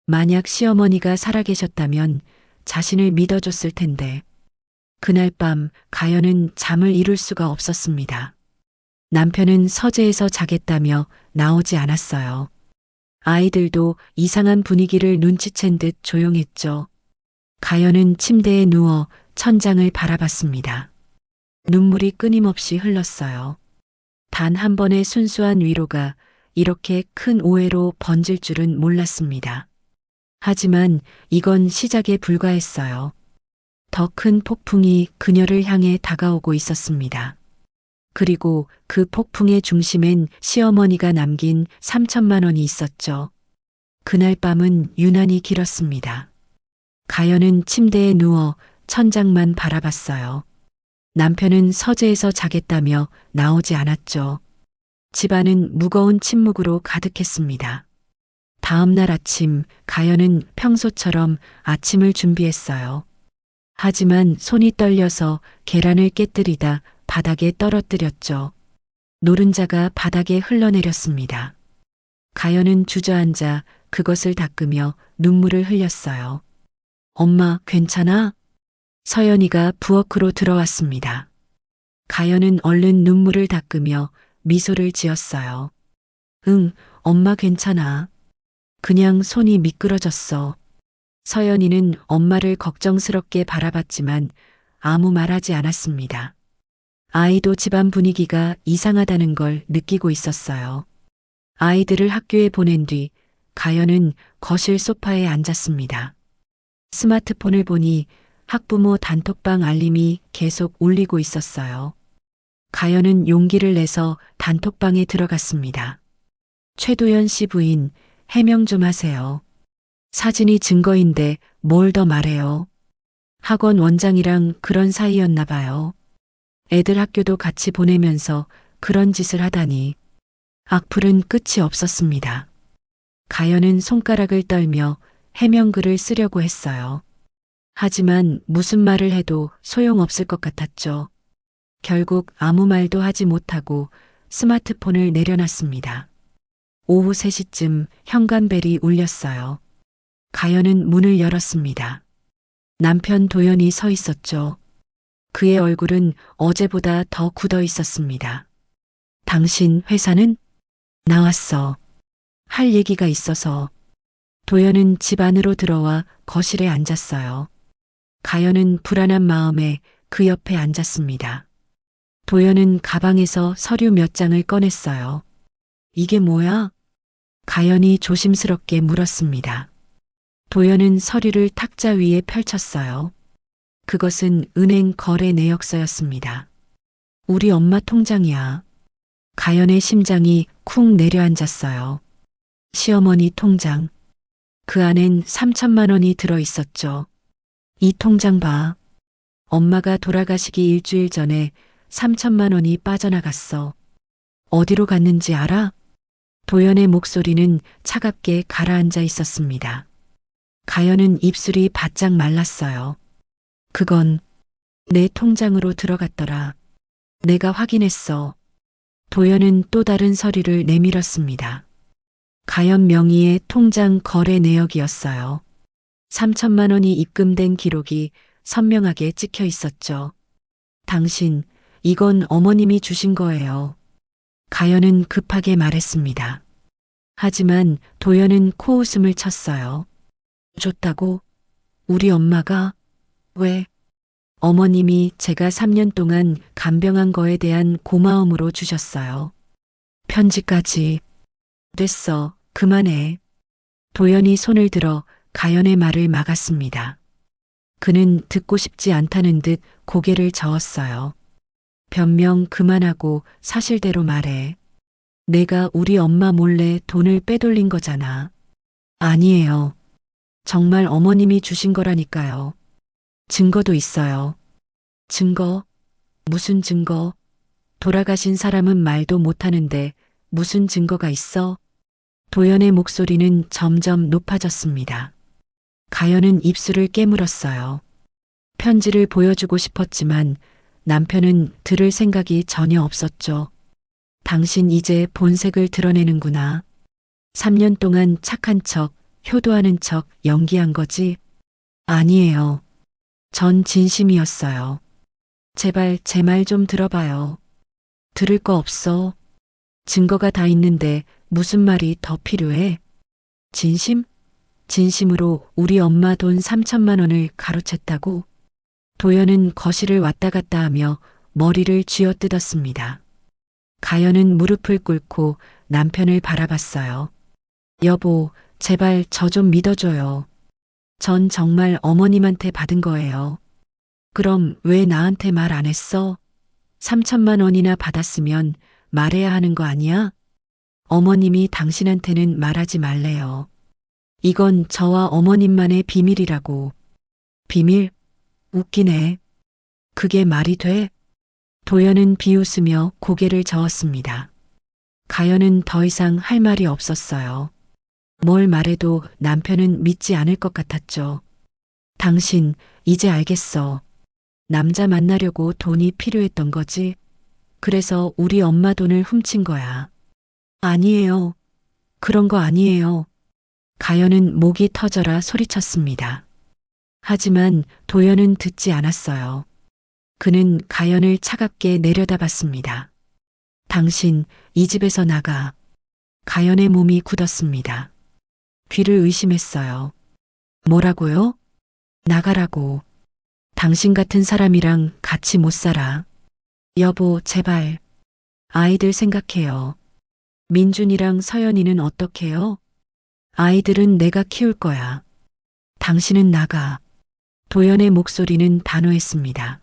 만약 시어머니가 살아계셨다면 자신을 믿어줬을 텐데. 그날 밤 가연은 잠을 이룰 수가 없었습니다. 남편은 서재에서 자겠다며 나오지 않았어요. 아이들도 이상한 분위기를 눈치챈 듯 조용했죠. 가연은 침대에 누워 천장을 바라봤습니다. 눈물이 끊임없이 흘렀어요. 단 한 번의 순수한 위로가 이렇게 큰 오해로 번질 줄은 몰랐습니다. 하지만 이건 시작에 불과했어요. 더 큰 폭풍이 그녀를 향해 다가오고 있었습니다. 그리고 그 폭풍의 중심엔 시어머니가 남긴 3천만 원이 있었죠. 그날 밤은 유난히 길었습니다. 가연은 침대에 누워 천장만 바라봤어요. 남편은 서재에서 자겠다며 나오지 않았죠. 집안은 무거운 침묵으로 가득했습니다. 다음 날 아침 가연은 평소처럼 아침을 준비했어요. 하지만 손이 떨려서 계란을 깨뜨리다 바닥에 떨어뜨렸죠. 노른자가 바닥에 흘러내렸습니다. 가연은 주저앉아 그것을 닦으며 눈물을 흘렸어요. 엄마, 괜찮아? 서연이가 부엌으로 들어왔습니다. 가연은 얼른 눈물을 닦으며 미소를 지었어요. 응, 엄마 괜찮아. 그냥 손이 미끄러졌어. 서연이는 엄마를 걱정스럽게 바라봤지만 아무 말하지 않았습니다. 아이도 집안 분위기가 이상하다는 걸 느끼고 있었어요. 아이들을 학교에 보낸 뒤 가연은 거실 소파에 앉았습니다. 스마트폰을 보니 학부모 단톡방 알림이 계속 울리고 있었어요. 가연은 용기를 내서 단톡방에 들어갔습니다. 최도연 씨 부인, 해명 좀 하세요. 사진이 증거인데 뭘 더 말해요. 학원 원장이랑 그런 사이였나 봐요. 애들 학교도 같이 보내면서 그런 짓을 하다니. 악플은 끝이 없었습니다. 가연은 손가락을 떨며 해명글을 쓰려고 했어요. 하지만 무슨 말을 해도 소용없을 것 같았죠. 결국 아무 말도 하지 못하고 스마트폰을 내려놨습니다. 오후 3시쯤 현관벨이 울렸어요. 가연은 문을 열었습니다. 남편 도연이 서 있었죠. 그의 얼굴은 어제보다 더 굳어 있었습니다. 당신 회사는? 나왔어. 할 얘기가 있어서. 도연은 집 안으로 들어와 거실에 앉았어요. 가연은 불안한 마음에 그 옆에 앉았습니다. 도연은 가방에서 서류 몇 장을 꺼냈어요. 이게 뭐야? 가연이 조심스럽게 물었습니다. 도연은 서류를 탁자 위에 펼쳤어요. 그것은 은행 거래 내역서였습니다. 우리 엄마 통장이야. 가연의 심장이 쿵 내려앉았어요. 시어머니 통장. 그 안엔 3천만 원이 들어 있었죠. 이 통장 봐. 엄마가 돌아가시기 일주일 전에 3천만 원이 빠져나갔어. 어디로 갔는지 알아? 도연의 목소리는 차갑게 가라앉아 있었습니다. 가연은 입술이 바짝 말랐어요. 그건 내 통장으로 들어갔더라. 내가 확인했어. 도연은 또 다른 서류를 내밀었습니다. 가연 명의의 통장 거래 내역이었어요. 3천만 원이 입금된 기록이 선명하게 찍혀 있었죠. 당신, 이건 어머님이 주신 거예요. 가연은 급하게 말했습니다. 하지만 도연은 코웃음을 쳤어요. 줬다고? 우리 엄마가? 왜? 어머님이 제가 3년 동안 간병한 거에 대한 고마움으로 주셨어요. 편지까지. 됐어. 그만해. 도연이 손을 들어 가연의 말을 막았습니다. 그는 듣고 싶지 않다는 듯 고개를 저었어요. 변명 그만하고 사실대로 말해. 내가 우리 엄마 몰래 돈을 빼돌린 거잖아. 아니에요. 정말 어머님이 주신 거라니까요. 증거도 있어요. 증거? 무슨 증거? 돌아가신 사람은 말도 못하는데 무슨 증거가 있어? 도연의 목소리는 점점 높아졌습니다. 가연은 입술을 깨물었어요. 편지를 보여주고 싶었지만 남편은 들을 생각이 전혀 없었죠. 당신 이제 본색을 드러내는구나. 3년 동안 착한 척, 효도하는 척 연기한 거지? 아니에요. 전 진심이었어요. 제발 제 말 좀 들어봐요. 들을 거 없어. 증거가 다 있는데 무슨 말이 더 필요해? 진심? 진심으로 우리 엄마 돈 3천만 원을 가로챘다고? 도연은 거실을 왔다 갔다 하며 머리를 쥐어뜯었습니다. 가연은 무릎을 꿇고 남편을 바라봤어요. 여보, 제발 저 좀 믿어줘요. 전 정말 어머님한테 받은 거예요. 그럼 왜 나한테 말 안 했어? 3천만 원이나 받았으면 말해야 하는 거 아니야? 어머님이 당신한테는 말하지 말래요. 이건 저와 어머님만의 비밀이라고. 비밀? 웃기네. 그게 말이 돼? 도연은 비웃으며 고개를 저었습니다. 가연은 더 이상 할 말이 없었어요. 뭘 말해도 남편은 믿지 않을 것 같았죠. 당신, 이제 알겠어. 남자 만나려고 돈이 필요했던 거지? 그래서 우리 엄마 돈을 훔친 거야. 아니에요. 그런 거 아니에요. 가연은 목이 터져라 소리쳤습니다. 하지만 도연은 듣지 않았어요. 그는 가연을 차갑게 내려다봤습니다. 당신, 이 집에서 나가. 가연의 몸이 굳었습니다. 귀를 의심했어요. 뭐라고요? 나가라고. 당신 같은 사람이랑 같이 못 살아. 여보, 제발. 아이들 생각해요. 민준이랑 서연이는 어떡해요? 아이들은 내가 키울 거야. 당신은 나가. 도연의 목소리는 단호했습니다.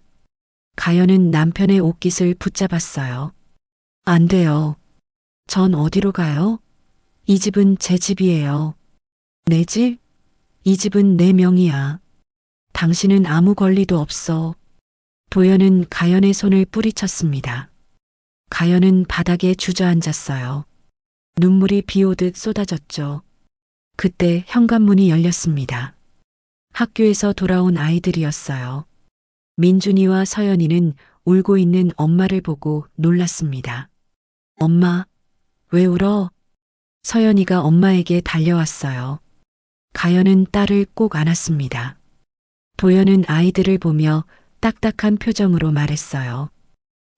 가연은 남편의 옷깃을 붙잡았어요. 안 돼요. 전 어디로 가요? 이 집은 제 집이에요. 내 집? 이 집은 내 명의야. 당신은 아무 권리도 없어. 도연은 가연의 손을 뿌리쳤습니다. 가연은 바닥에 주저앉았어요. 눈물이 비 오듯 쏟아졌죠. 그때 현관문이 열렸습니다. 학교에서 돌아온 아이들이었어요. 민준이와 서연이는 울고 있는 엄마를 보고 놀랐습니다. 엄마, 왜 울어? 서연이가 엄마에게 달려왔어요. 가연은 딸을 꼭 안았습니다. 도연은 아이들을 보며 딱딱한 표정으로 말했어요.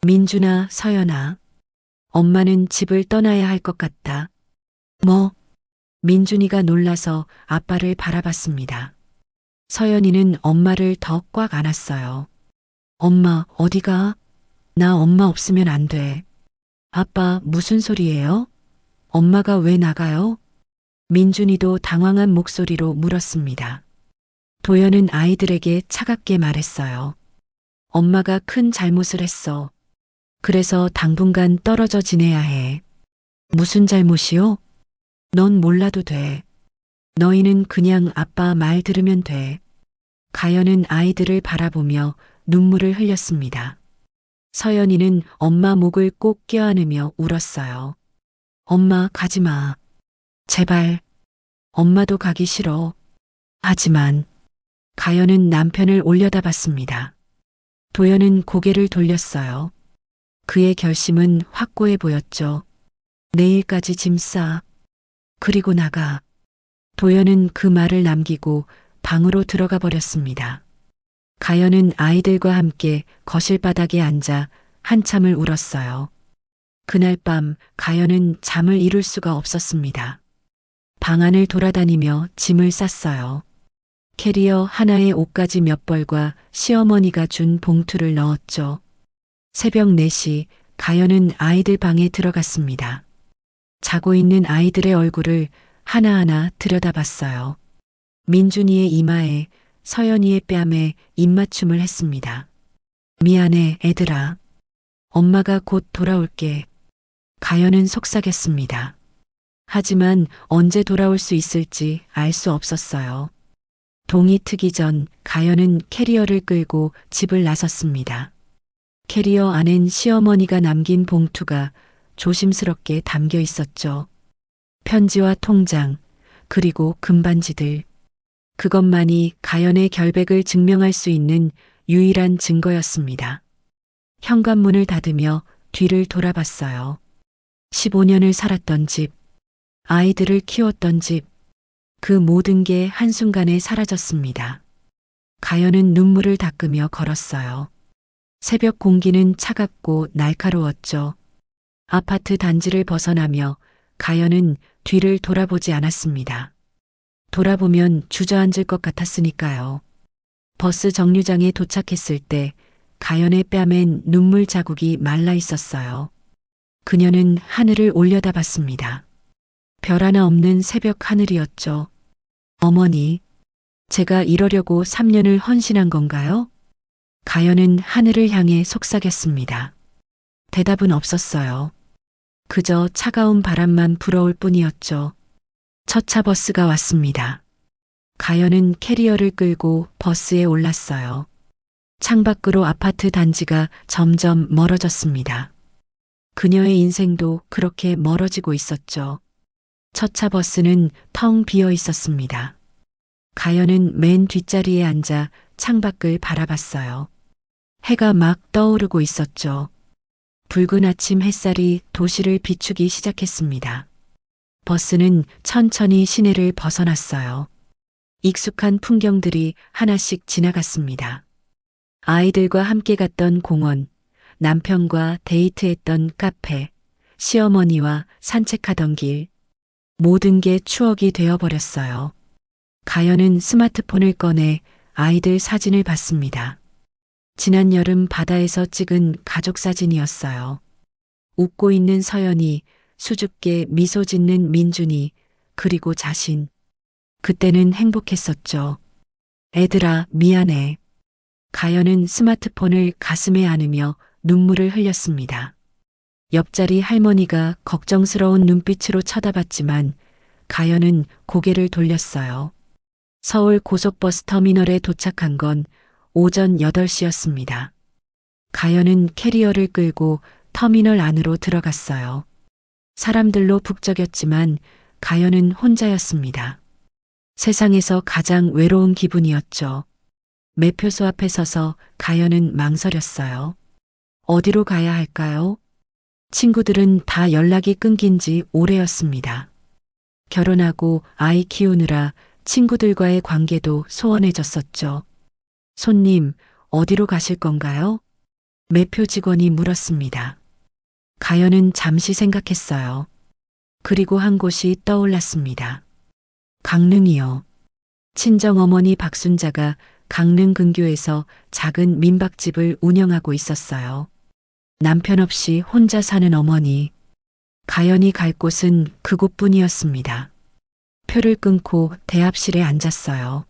민준아, 서연아. 엄마는 집을 떠나야 할 것 같다. 뭐? 민준이가 놀라서 아빠를 바라봤습니다. 서연이는 엄마를 더 꽉 안았어요. 엄마, 어디가? 나 엄마 없으면 안 돼. 아빠, 무슨 소리예요? 엄마가 왜 나가요? 민준이도 당황한 목소리로 물었습니다. 도연은 아이들에게 차갑게 말했어요. 엄마가 큰 잘못을 했어. 그래서 당분간 떨어져 지내야 해. 무슨 잘못이요? 넌 몰라도 돼. 너희는 그냥 아빠 말 들으면 돼. 가연은 아이들을 바라보며 눈물을 흘렸습니다. 서연이는 엄마 목을 꼭 껴안으며 울었어요. 엄마, 가지 마. 제발. 엄마도 가기 싫어. 하지만 가연은 남편을 올려다봤습니다. 도연은 고개를 돌렸어요. 그의 결심은 확고해 보였죠. 내일까지 짐 싸. 그리고 나가. 도연은 그 말을 남기고 방으로 들어가 버렸습니다. 가연은 아이들과 함께 거실 바닥에 앉아 한참을 울었어요. 그날 밤 가연은 잠을 이룰 수가 없었습니다. 방 안을 돌아다니며 짐을 쌌어요. 캐리어 하나에 옷가지 몇 벌과 시어머니가 준 봉투를 넣었죠. 새벽 4시 가연은 아이들 방에 들어갔습니다. 자고 있는 아이들의 얼굴을 하나하나 들여다봤어요. 민준이의 이마에 서연이의 뺨에 입맞춤을 했습니다. 미안해, 애들아. 엄마가 곧 돌아올게. 가연은 속삭였습니다. 하지만 언제 돌아올 수 있을지 알 수 없었어요. 동이 트기 전 가연은 캐리어를 끌고 집을 나섰습니다. 캐리어 안엔 시어머니가 남긴 봉투가 조심스럽게 담겨 있었죠. 편지와 통장, 그리고 금반지들. 그것만이 가연의 결백을 증명할 수 있는 유일한 증거였습니다. 현관문을 닫으며 뒤를 돌아봤어요. 15년을 살았던 집, 아이들을 키웠던 집, 그 모든 게 한순간에 사라졌습니다. 가연은 눈물을 닦으며 걸었어요. 새벽 공기는 차갑고 날카로웠죠. 아파트 단지를 벗어나며 가연은 뒤를 돌아보지 않았습니다. 돌아보면 주저앉을 것 같았으니까요. 버스 정류장에 도착했을 때 가연의 뺨엔 눈물 자국이 말라 있었어요. 그녀는 하늘을 올려다봤습니다. 별 하나 없는 새벽 하늘이었죠. 어머니, 제가 이러려고 3년을 헌신한 건가요? 가연은 하늘을 향해 속삭였습니다. 대답은 없었어요. 그저 차가운 바람만 불어올 뿐이었죠. 첫 차 버스가 왔습니다. 가연은 캐리어를 끌고 버스에 올랐어요. 창밖으로 아파트 단지가 점점 멀어졌습니다. 그녀의 인생도 그렇게 멀어지고 있었죠. 첫 차 버스는 텅 비어 있었습니다. 가연은 맨 뒷자리에 앉아 창밖을 바라봤어요. 해가 막 떠오르고 있었죠. 붉은 아침 햇살이 도시를 비추기 시작했습니다. 버스는 천천히 시내를 벗어났어요. 익숙한 풍경들이 하나씩 지나갔습니다. 아이들과 함께 갔던 공원, 남편과 데이트했던 카페, 시어머니와 산책하던 길, 모든 게 추억이 되어버렸어요. 가연은 스마트폰을 꺼내 아이들 사진을 봤습니다. 지난 여름 바다에서 찍은 가족 사진이었어요. 웃고 있는 서연이, 수줍게 미소 짓는 민준이, 그리고 자신. 그때는 행복했었죠. 애들아, 미안해. 가연은 스마트폰을 가슴에 안으며 눈물을 흘렸습니다. 옆자리 할머니가 걱정스러운 눈빛으로 쳐다봤지만 가연은 고개를 돌렸어요. 서울 고속버스 터미널에 도착한 건 오전 8시였습니다. 가연은 캐리어를 끌고 터미널 안으로 들어갔어요. 사람들로 북적였지만 가연은 혼자였습니다. 세상에서 가장 외로운 기분이었죠. 매표소 앞에 서서 가연은 망설였어요. 어디로 가야 할까요? 친구들은 다 연락이 끊긴 지 오래였습니다. 결혼하고 아이 키우느라 친구들과의 관계도 소원해졌었죠. 손님, 어디로 가실 건가요? 매표 직원이 물었습니다. 가연은 잠시 생각했어요. 그리고 한 곳이 떠올랐습니다. 강릉이요. 친정어머니 박순자가 강릉 근교에서 작은 민박집을 운영하고 있었어요. 남편 없이 혼자 사는 어머니. 가연이 갈 곳은 그곳뿐이었습니다. 표를 끊고 대합실에 앉았어요.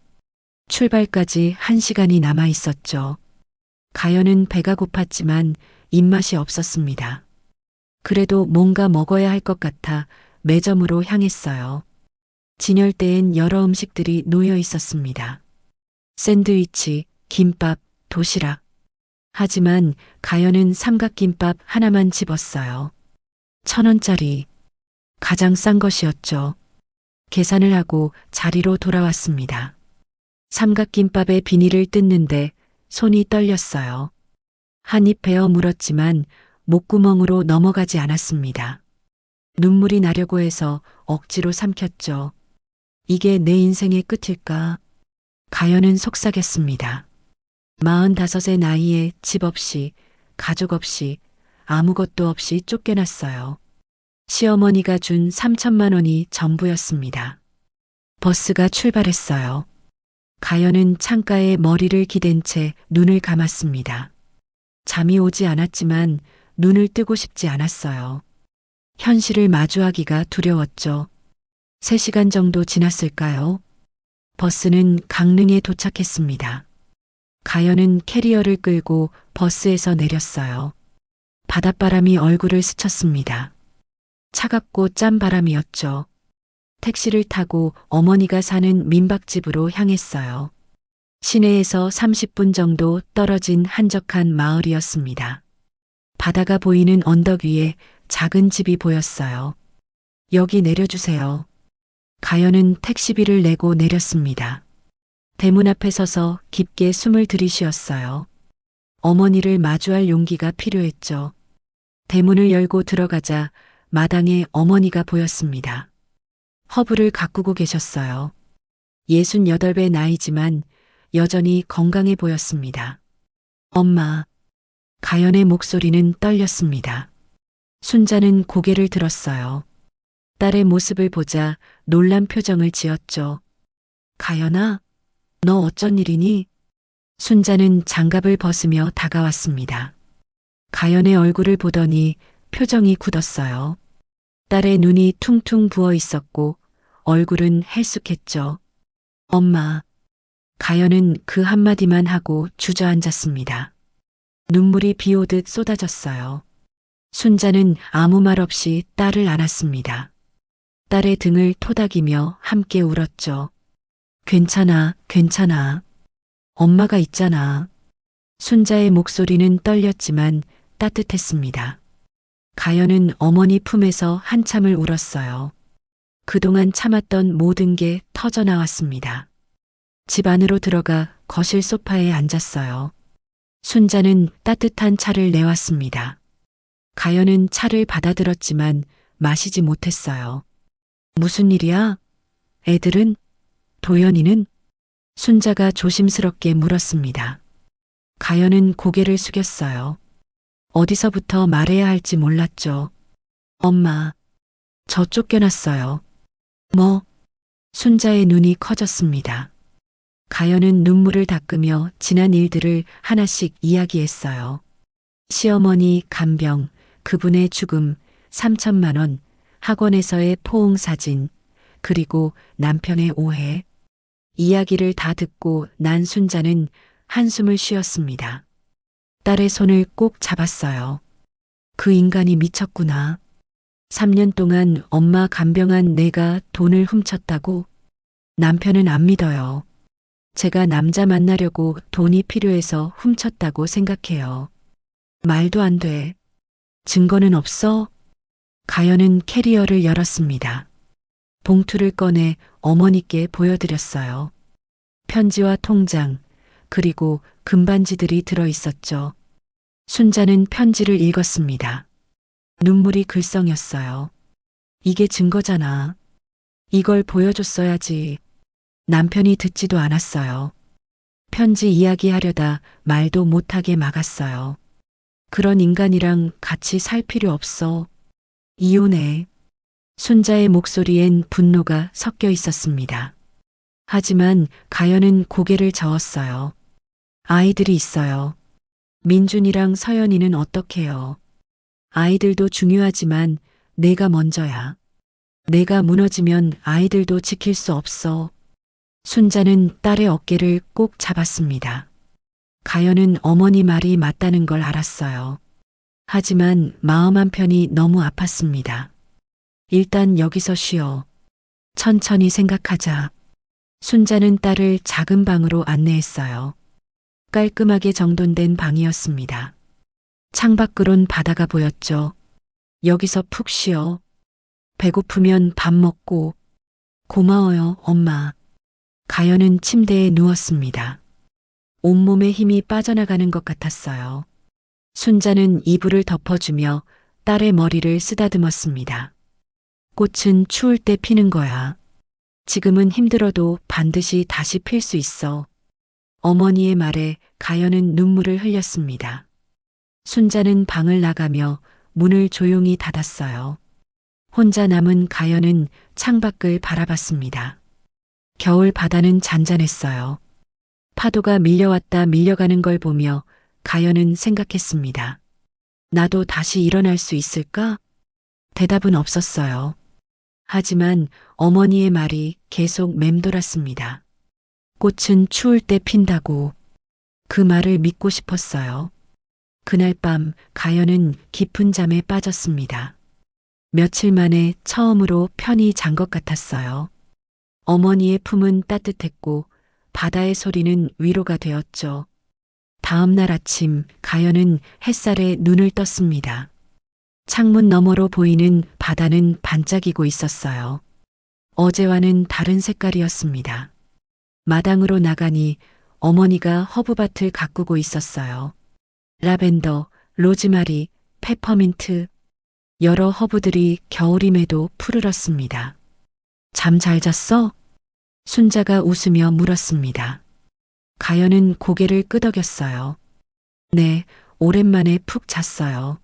출발까지 1시간이 남아 있었죠. 가연은 배가 고팠지만 입맛이 없었습니다. 그래도 뭔가 먹어야 할 것 같아 매점으로 향했어요. 진열대엔 여러 음식들이 놓여 있었습니다. 샌드위치, 김밥, 도시락. 하지만 가연은 삼각김밥 하나만 집었어요. 1,000원짜리. 가장 싼 것이었죠. 계산을 하고 자리로 돌아왔습니다. 삼각김밥의 비닐을 뜯는데 손이 떨렸어요. 한 입 베어 물었지만 목구멍으로 넘어가지 않았습니다. 눈물이 나려고 해서 억지로 삼켰죠. 이게 내 인생의 끝일까? 가연은 속삭였습니다. 45의 나이에 집 없이, 가족 없이, 아무것도 없이 쫓겨났어요. 시어머니가 준 3천만 원이 전부였습니다. 버스가 출발했어요. 가연은 창가에 머리를 기댄 채 눈을 감았습니다. 잠이 오지 않았지만 눈을 뜨고 싶지 않았어요. 현실을 마주하기가 두려웠죠. 3시간 정도 지났을까요? 버스는 강릉에 도착했습니다. 가연은 캐리어를 끌고 버스에서 내렸어요. 바닷바람이 얼굴을 스쳤습니다. 차갑고 짠 바람이었죠. 택시를 타고 어머니가 사는 민박집으로 향했어요. 시내에서 30분 정도 떨어진 한적한 마을이었습니다. 바다가 보이는 언덕 위에 작은 집이 보였어요. 여기 내려주세요. 가연은 택시비를 내고 내렸습니다. 대문 앞에 서서 깊게 숨을 들이쉬었어요. 어머니를 마주할 용기가 필요했죠. 대문을 열고 들어가자 마당에 어머니가 보였습니다. 허브를 가꾸고 계셨어요. 68배 나이지만 여전히 건강해 보였습니다. 엄마. 가연의 목소리는 떨렸습니다. 순자는 고개를 들었어요. 딸의 모습을 보자 놀란 표정을 지었죠. 가연아, 너 어쩐 일이니? 순자는 장갑을 벗으며 다가왔습니다. 가연의 얼굴을 보더니 표정이 굳었어요. 딸의 눈이 퉁퉁 부어 있었고 얼굴은 헬쑥했죠. 엄마. 가연은 그 한마디만 하고 주저앉았습니다. 눈물이 비 오듯 쏟아졌어요. 순자는 아무 말 없이 딸을 안았습니다. 딸의 등을 토닥이며 함께 울었죠. 괜찮아, 괜찮아. 엄마가 있잖아. 순자의 목소리는 떨렸지만 따뜻했습니다. 가연은 어머니 품에서 한참을 울었어요. 그동안 참았던 모든 게 터져 나왔습니다. 집 안으로 들어가 거실 소파에 앉았어요. 순자는 따뜻한 차를 내왔습니다. 가연은 차를 받아들었지만 마시지 못했어요. 무슨 일이야? 애들은? 도연이는? 순자가 조심스럽게 물었습니다. 가연은 고개를 숙였어요. 어디서부터 말해야 할지 몰랐죠. 엄마, 저 쫓겨났어요. 뭐? 순자의 눈이 커졌습니다. 가연은 눈물을 닦으며 지난 일들을 하나씩 이야기했어요. 시어머니 간병, 그분의 죽음, 3천만 원, 학원에서의 포옹 사진, 그리고 남편의 오해. 이야기를 다 듣고 난 순자는 한숨을 쉬었습니다. 딸의 손을 꼭 잡았어요. 그 인간이 미쳤구나. 3년 동안 엄마 간병한 내가 돈을 훔쳤다고? 남편은 안 믿어요. 제가 남자 만나려고 돈이 필요해서 훔쳤다고 생각해요. 말도 안 돼. 증거는 없어? 가연은 캐리어를 열었습니다. 봉투를 꺼내 어머니께 보여드렸어요. 편지와 통장, 그리고 금반지들이 들어 있었죠. 순자는 편지를 읽었습니다. 눈물이 글썽였어요. 이게 증거잖아. 이걸 보여줬어야지. 남편이 듣지도 않았어요. 편지 이야기하려다 말도 못하게 막았어요. 그런 인간이랑 같이 살 필요 없어. 이혼해. 순자의 목소리엔 분노가 섞여 있었습니다. 하지만 가연은 고개를 저었어요. 아이들이 있어요. 민준이랑 서연이는 어떡해요? 아이들도 중요하지만 내가 먼저야. 내가 무너지면 아이들도 지킬 수 없어. 순자는 딸의 어깨를 꼭 잡았습니다. 가연은 어머니 말이 맞다는 걸 알았어요. 하지만 마음 한편이 너무 아팠습니다. 일단 여기서 쉬어. 천천히 생각하자. 순자는 딸을 작은 방으로 안내했어요. 깔끔하게 정돈된 방이었습니다. 창밖으론 바다가 보였죠. 여기서 푹 쉬어. 배고프면 밥 먹고. 고마워요, 엄마. 가연은 침대에 누웠습니다. 온몸에 힘이 빠져나가는 것 같았어요. 순자는 이불을 덮어주며 딸의 머리를 쓰다듬었습니다. 꽃은 추울 때 피는 거야. 지금은 힘들어도 반드시 다시 필 수 있어. 어머니의 말에 가연은 눈물을 흘렸습니다. 순자는 방을 나가며 문을 조용히 닫았어요. 혼자 남은 가연은 창밖을 바라봤습니다. 겨울 바다는 잔잔했어요. 파도가 밀려왔다 밀려가는 걸 보며 가연은 생각했습니다. 나도 다시 일어날 수 있을까? 대답은 없었어요. 하지만 어머니의 말이 계속 맴돌았습니다. 꽃은 추울 때 핀다고. 그 말을 믿고 싶었어요. 그날 밤 가연은 깊은 잠에 빠졌습니다. 며칠 만에 처음으로 편히 잔 것 같았어요. 어머니의 품은 따뜻했고 바다의 소리는 위로가 되었죠. 다음 날 아침 가연은 햇살에 눈을 떴습니다. 창문 너머로 보이는 바다는 반짝이고 있었어요. 어제와는 다른 색깔이었습니다. 마당으로 나가니 어머니가 허브밭을 가꾸고 있었어요. 라벤더, 로즈마리, 페퍼민트, 여러 허브들이 겨울임에도 푸르렀습니다. 잠 잘 잤어? 순자가 웃으며 물었습니다. 가연은 고개를 끄덕였어요. 네, 오랜만에 푹 잤어요.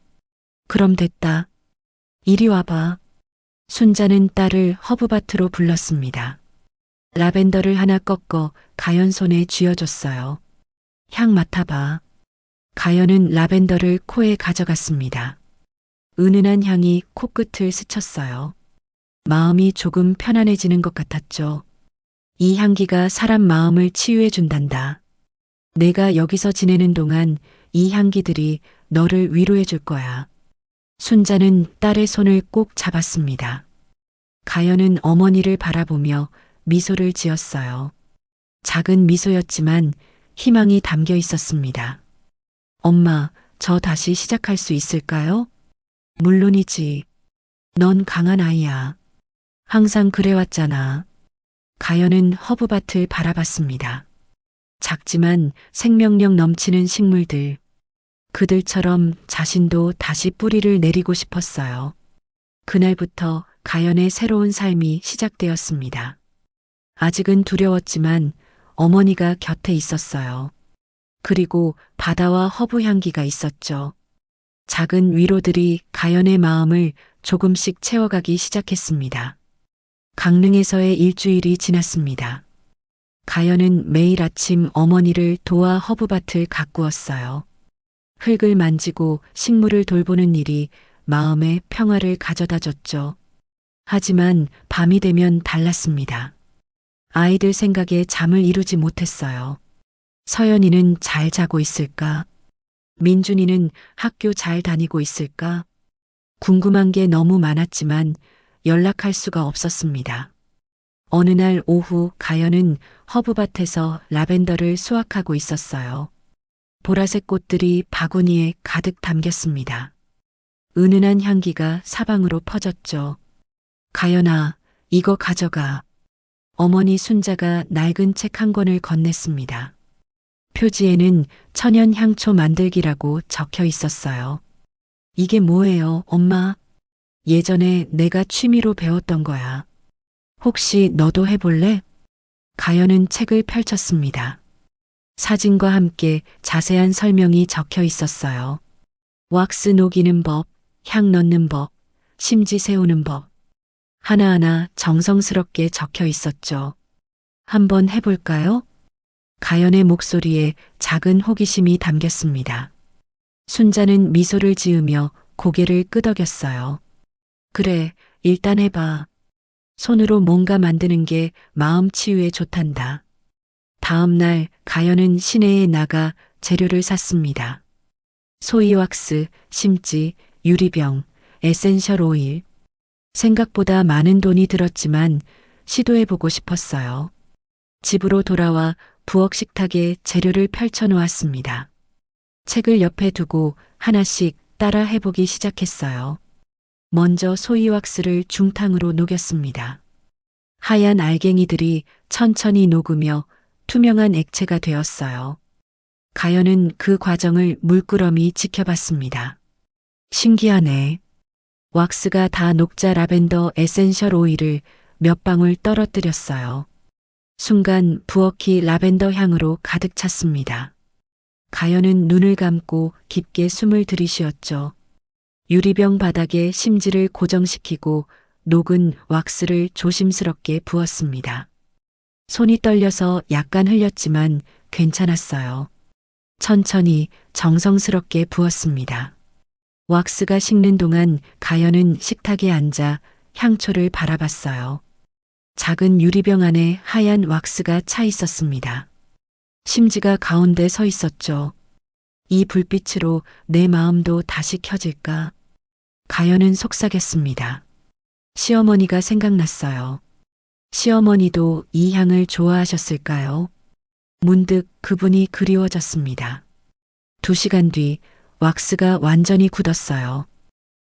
그럼 됐다. 이리 와봐. 순자는 딸을 허브밭으로 불렀습니다. 라벤더를 하나 꺾어 가연 손에 쥐어줬어요. 향 맡아봐. 가연은 라벤더를 코에 가져갔습니다. 은은한 향이 코끝을 스쳤어요. 마음이 조금 편안해지는 것 같았죠. 이 향기가 사람 마음을 치유해 준단다. 내가 여기서 지내는 동안 이 향기들이 너를 위로해 줄 거야. 순자는 딸의 손을 꼭 잡았습니다. 가연은 어머니를 바라보며 미소를 지었어요. 작은 미소였지만 희망이 담겨 있었습니다. 엄마, 저 다시 시작할 수 있을까요? 물론이지. 넌 강한 아이야. 항상 그래왔잖아. 가연은 허브밭을 바라봤습니다. 작지만 생명력 넘치는 식물들. 그들처럼 자신도 다시 뿌리를 내리고 싶었어요. 그날부터 가연의 새로운 삶이 시작되었습니다. 아직은 두려웠지만 어머니가 곁에 있었어요. 그리고 바다와 허브 향기가 있었죠. 작은 위로들이 가연의 마음을 조금씩 채워가기 시작했습니다. 강릉에서의 일주일이 지났습니다. 가연은 매일 아침 어머니를 도와 허브밭을 가꾸었어요. 흙을 만지고 식물을 돌보는 일이 마음에 평화를 가져다 줬죠. 하지만 밤이 되면 달랐습니다. 아이들 생각에 잠을 이루지 못했어요. 서연이는 잘 자고 있을까? 민준이는 학교 잘 다니고 있을까? 궁금한 게 너무 많았지만 연락할 수가 없었습니다. 어느 날 오후 가연은 허브밭에서 라벤더를 수확하고 있었어요. 보라색 꽃들이 바구니에 가득 담겼습니다. 은은한 향기가 사방으로 퍼졌죠. 가연아, 이거 가져가. 어머니 순자가 낡은 책 한 권을 건넸습니다. 표지에는 천연 향초 만들기라고 적혀 있었어요. 이게 뭐예요, 엄마? 예전에 내가 취미로 배웠던 거야. 혹시 너도 해볼래? 가연은 책을 펼쳤습니다. 사진과 함께 자세한 설명이 적혀 있었어요. 왁스 녹이는 법, 향 넣는 법, 심지 세우는 법. 하나하나 정성스럽게 적혀 있었죠. 한번 해볼까요? 가연의 목소리에 작은 호기심이 담겼습니다. 순자는 미소를 지으며 고개를 끄덕였어요. 그래, 일단 해봐. 손으로 뭔가 만드는 게 마음 치유에 좋단다. 다음 날 가연은 시내에 나가 재료를 샀습니다. 소이왁스, 심지, 유리병, 에센셜 오일. 생각보다 많은 돈이 들었지만 시도해보고 싶었어요. 집으로 돌아와 부엌 식탁에 재료를 펼쳐 놓았습니다. 책을 옆에 두고 하나씩 따라 해보기 시작했어요. 먼저 소이왁스를 중탕으로 녹였습니다. 하얀 알갱이들이 천천히 녹으며 투명한 액체가 되었어요. 가연은 그 과정을 물끄러미 지켜봤습니다. 신기하네. 왁스가 다 녹자 라벤더 에센셜 오일을 몇 방울 떨어뜨렸어요. 순간 부엌이 라벤더 향으로 가득 찼습니다. 가연은 눈을 감고 깊게 숨을 들이쉬었죠. 유리병 바닥에 심지를 고정시키고 녹은 왁스를 조심스럽게 부었습니다. 손이 떨려서 약간 흘렸지만 괜찮았어요. 천천히 정성스럽게 부었습니다. 왁스가 식는 동안 가연은 식탁에 앉아 향초를 바라봤어요. 작은 유리병 안에 하얀 왁스가 차 있었습니다. 심지가 가운데 서 있었죠. 이 불빛으로 내 마음도 다시 켜질까? 가연은 속삭였습니다. 시어머니가 생각났어요. 시어머니도 이 향을 좋아하셨을까요? 문득 그분이 그리워졌습니다. 2시간 뒤 왁스가 완전히 굳었어요.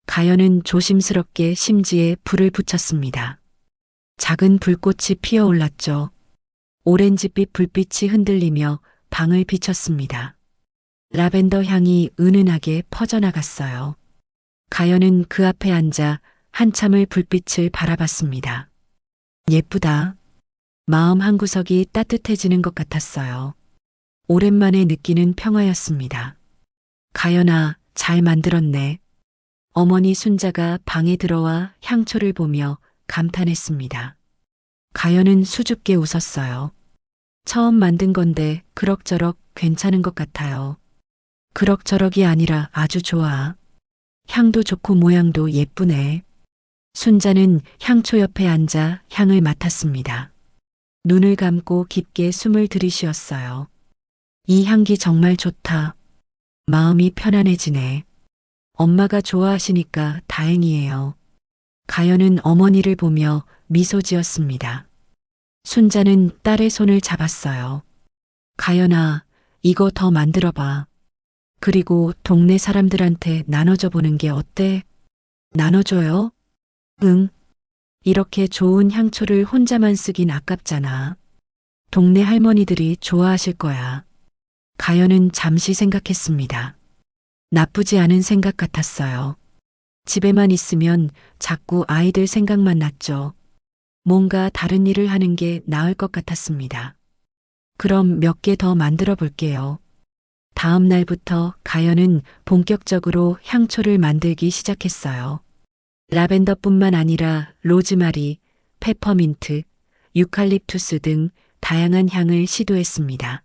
가연은 조심스럽게 심지에 불을 붙였습니다. 작은 불꽃이 피어올랐죠. 오렌지빛 불빛이 흔들리며 방을 비췄습니다. 라벤더 향이 은은하게 퍼져나갔어요. 가연은 그 앞에 앉아 한참을 불빛을 바라봤습니다. 예쁘다. 마음 한구석이 따뜻해지는 것 같았어요. 오랜만에 느끼는 평화였습니다. 가연아, 잘 만들었네. 어머니 순자가 방에 들어와 향초를 보며 감탄했습니다. 가연은 수줍게 웃었어요. 처음 만든 건데 그럭저럭 괜찮은 것 같아요. 그럭저럭이 아니라 아주 좋아. 향도 좋고 모양도 예쁘네. 순자는 향초 옆에 앉아 향을 맡았습니다. 눈을 감고 깊게 숨을 들이쉬었어요. 이 향기 정말 좋다. 마음이 편안해지네. 엄마가 좋아하시니까 다행이에요. 가연은 어머니를 보며 미소 지었습니다. 순자는 딸의 손을 잡았어요. 가연아, 이거 더 만들어봐. 그리고 동네 사람들한테 나눠줘 보는 게 어때? 나눠줘요? 응. 이렇게 좋은 향초를 혼자만 쓰긴 아깝잖아. 동네 할머니들이 좋아하실 거야. 가연은 잠시 생각했습니다. 나쁘지 않은 생각 같았어요. 집에만 있으면 자꾸 아이들 생각만 났죠. 뭔가 다른 일을 하는 게 나을 것 같았습니다. 그럼 몇 개 더 만들어 볼게요. 다음 날부터 가연은 본격적으로 향초를 만들기 시작했어요. 라벤더뿐만 아니라 로즈마리, 페퍼민트, 유칼립투스 등 다양한 향을 시도했습니다.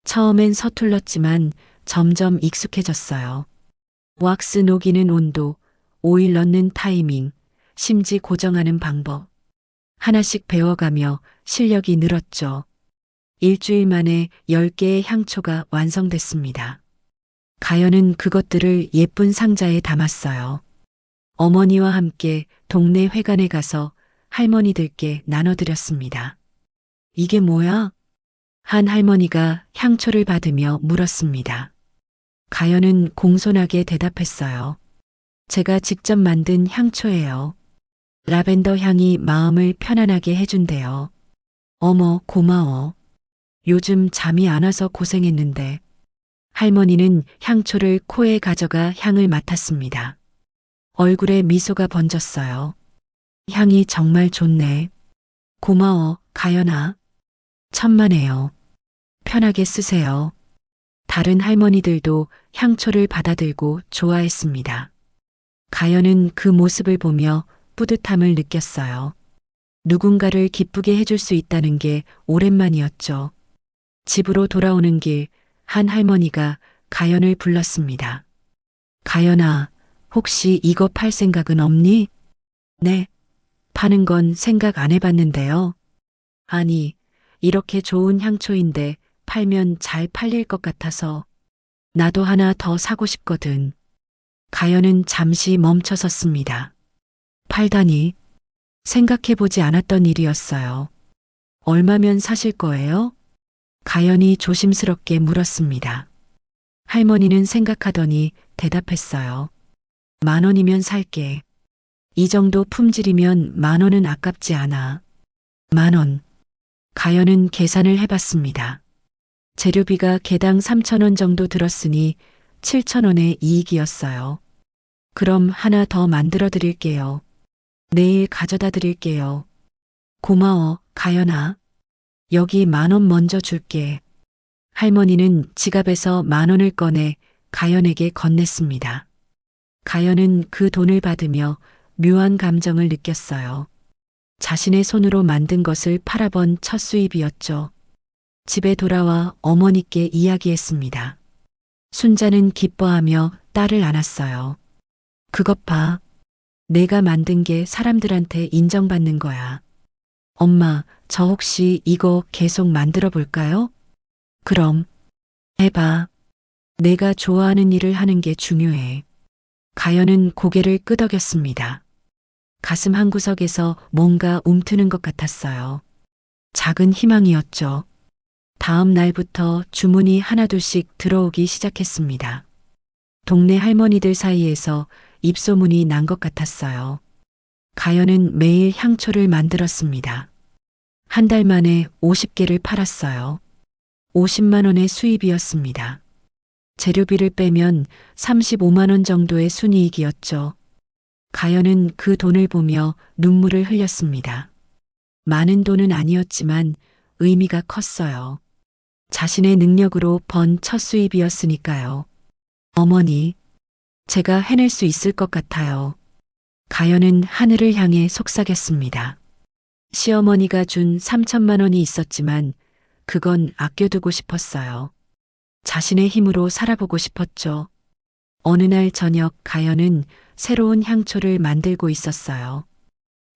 처음엔 서툴렀지만 점점 익숙해졌어요. 왁스 녹이는 온도, 오일 넣는 타이밍, 심지 고정하는 방법. 하나씩 배워가며 실력이 늘었죠. 일주일 만에 10개의 향초가 완성됐습니다. 가연은 그것들을 예쁜 상자에 담았어요. 어머니와 함께 동네 회관에 가서 할머니들께 나눠드렸습니다. 이게 뭐야? 한 할머니가 향초를 받으며 물었습니다. 가연은 공손하게 대답했어요. 제가 직접 만든 향초예요. 라벤더 향이 마음을 편안하게 해준대요. 어머, 고마워. 요즘 잠이 안 와서 고생했는데. 할머니는 향초를 코에 가져가 향을 맡았습니다. 얼굴에 미소가 번졌어요. 향이 정말 좋네. 고마워, 가연아. 천만에요. 편하게 쓰세요. 다른 할머니들도 향초를 받아들고 좋아했습니다. 가연은 그 모습을 보며 뿌듯함을 느꼈어요. 누군가를 기쁘게 해줄 수 있다는 게 오랜만이었죠. 집으로 돌아오는 길, 한 할머니가 가연을 불렀습니다. 가연아, 혹시 이거 팔 생각은 없니? 네, 파는 건 생각 안 해봤는데요. 아니, 이렇게 좋은 향초인데 팔면 잘 팔릴 것 같아서 나도 하나 더 사고 싶거든. 가연은 잠시 멈춰섰습니다. 팔다니? 생각해보지 않았던 일이었어요. 얼마면 사실 거예요? 가연이 조심스럽게 물었습니다. 할머니는 생각하더니 대답했어요. 10,000원이면 살게. 이 정도 품질이면 10,000원은 아깝지 않아. 10,000원. 가연은 계산을 해봤습니다. 재료비가 개당 3,000원 정도 들었으니 7,000원의 이익이었어요. 그럼 하나 더 만들어 드릴게요. 내일 가져다 드릴게요. 고마워, 가연아. 여기 10,000원 먼저 줄게. 할머니는 지갑에서 10,000원을 꺼내 가연에게 건넸습니다. 가연은 그 돈을 받으며 묘한 감정을 느꼈어요. 자신의 손으로 만든 것을 팔아본 첫 수입이었죠. 집에 돌아와 어머니께 이야기했습니다. 순자는 기뻐하며 딸을 안았어요. 그것 봐. 내가 만든 게 사람들한테 인정받는 거야. 엄마, 저 혹시 이거 계속 만들어 볼까요? 그럼. 해봐. 내가 좋아하는 일을 하는 게 중요해. 가연은 고개를 끄덕였습니다. 가슴 한구석에서 뭔가 움트는 것 같았어요. 작은 희망이었죠. 다음 날부터 주문이 하나둘씩 들어오기 시작했습니다. 동네 할머니들 사이에서 입소문이 난 것 같았어요. 가연은 매일 향초를 만들었습니다. 한 달 만에 50개를 팔았어요. 50만 원의 수입이었습니다. 재료비를 빼면 35만 원 정도의 순이익이었죠. 가연은 그 돈을 보며 눈물을 흘렸습니다. 많은 돈은 아니었지만 의미가 컸어요. 자신의 능력으로 번 첫 수입이었으니까요. 어머니, 제가 해낼 수 있을 것 같아요. 가연은 하늘을 향해 속삭였습니다. 시어머니가 준 3천만 원이 있었지만 그건 아껴두고 싶었어요. 자신의 힘으로 살아보고 싶었죠. 어느 날 저녁 가연은 새로운 향초를 만들고 있었어요.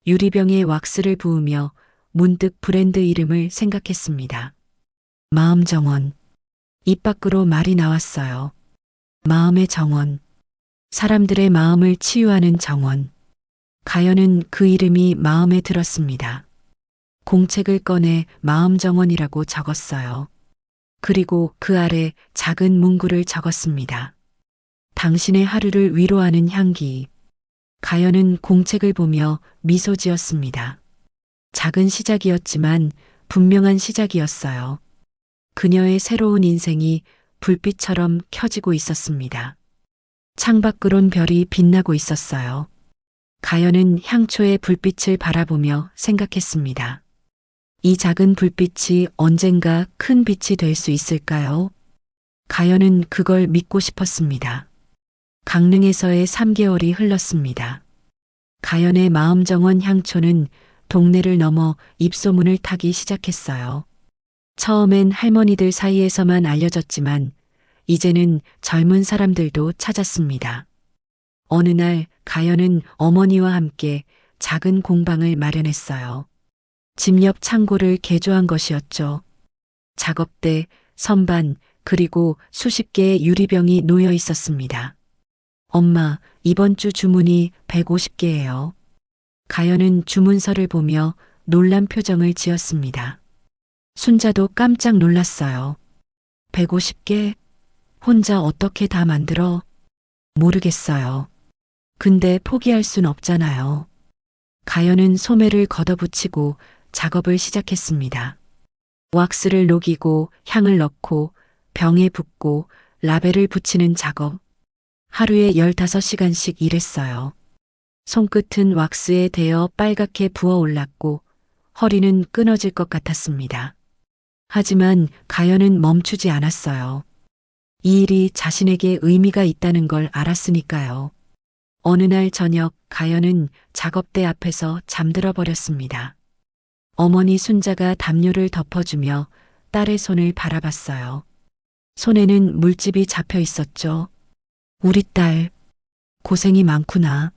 유리병에 왁스를 부으며 문득 브랜드 이름을 생각했습니다. 마음정원. 입 밖으로 말이 나왔어요. 마음의 정원. 사람들의 마음을 치유하는 정원. 가연은 그 이름이 마음에 들었습니다. 공책을 꺼내 마음정원이라고 적었어요. 그리고 그 아래 작은 문구를 적었습니다. 당신의 하루를 위로하는 향기. 가연은 공책을 보며 미소 지었습니다. 작은 시작이었지만 분명한 시작이었어요. 그녀의 새로운 인생이 불빛처럼 켜지고 있었습니다. 창밖으론 별이 빛나고 있었어요. 가연은 향초의 불빛을 바라보며 생각했습니다. 이 작은 불빛이 언젠가 큰 빛이 될 수 있을까요? 가연은 그걸 믿고 싶었습니다. 강릉에서의 3개월이 흘렀습니다. 가연의 마음정원 향초는 동네를 넘어 입소문을 타기 시작했어요. 처음엔 할머니들 사이에서만 알려졌지만 이제는 젊은 사람들도 찾았습니다. 어느 날 가연은 어머니와 함께 작은 공방을 마련했어요. 집 옆 창고를 개조한 것이었죠. 작업대, 선반, 그리고 수십 개의 유리병이 놓여 있었습니다. 엄마, 이번 주 주문이 150개예요. 가연은 주문서를 보며 놀란 표정을 지었습니다. 순자도 깜짝 놀랐어요. 150개? 혼자 어떻게 다 만들어? 모르겠어요. 근데 포기할 순 없잖아요. 가연은 소매를 걷어붙이고 작업을 시작했습니다. 왁스를 녹이고 향을 넣고 병에 붓고 라벨을 붙이는 작업. 하루에 15시간씩 일했어요. 손끝은 왁스에 대어 빨갛게 부어올랐고 허리는 끊어질 것 같았습니다. 하지만 가연은 멈추지 않았어요. 이 일이 자신에게 의미가 있다는 걸 알았으니까요. 어느 날 저녁 가연은 작업대 앞에서 잠들어 버렸습니다. 어머니 순자가 담요를 덮어주며 딸의 손을 바라봤어요. 손에는 물집이 잡혀 있었죠. 우리 딸, 고생이 많구나.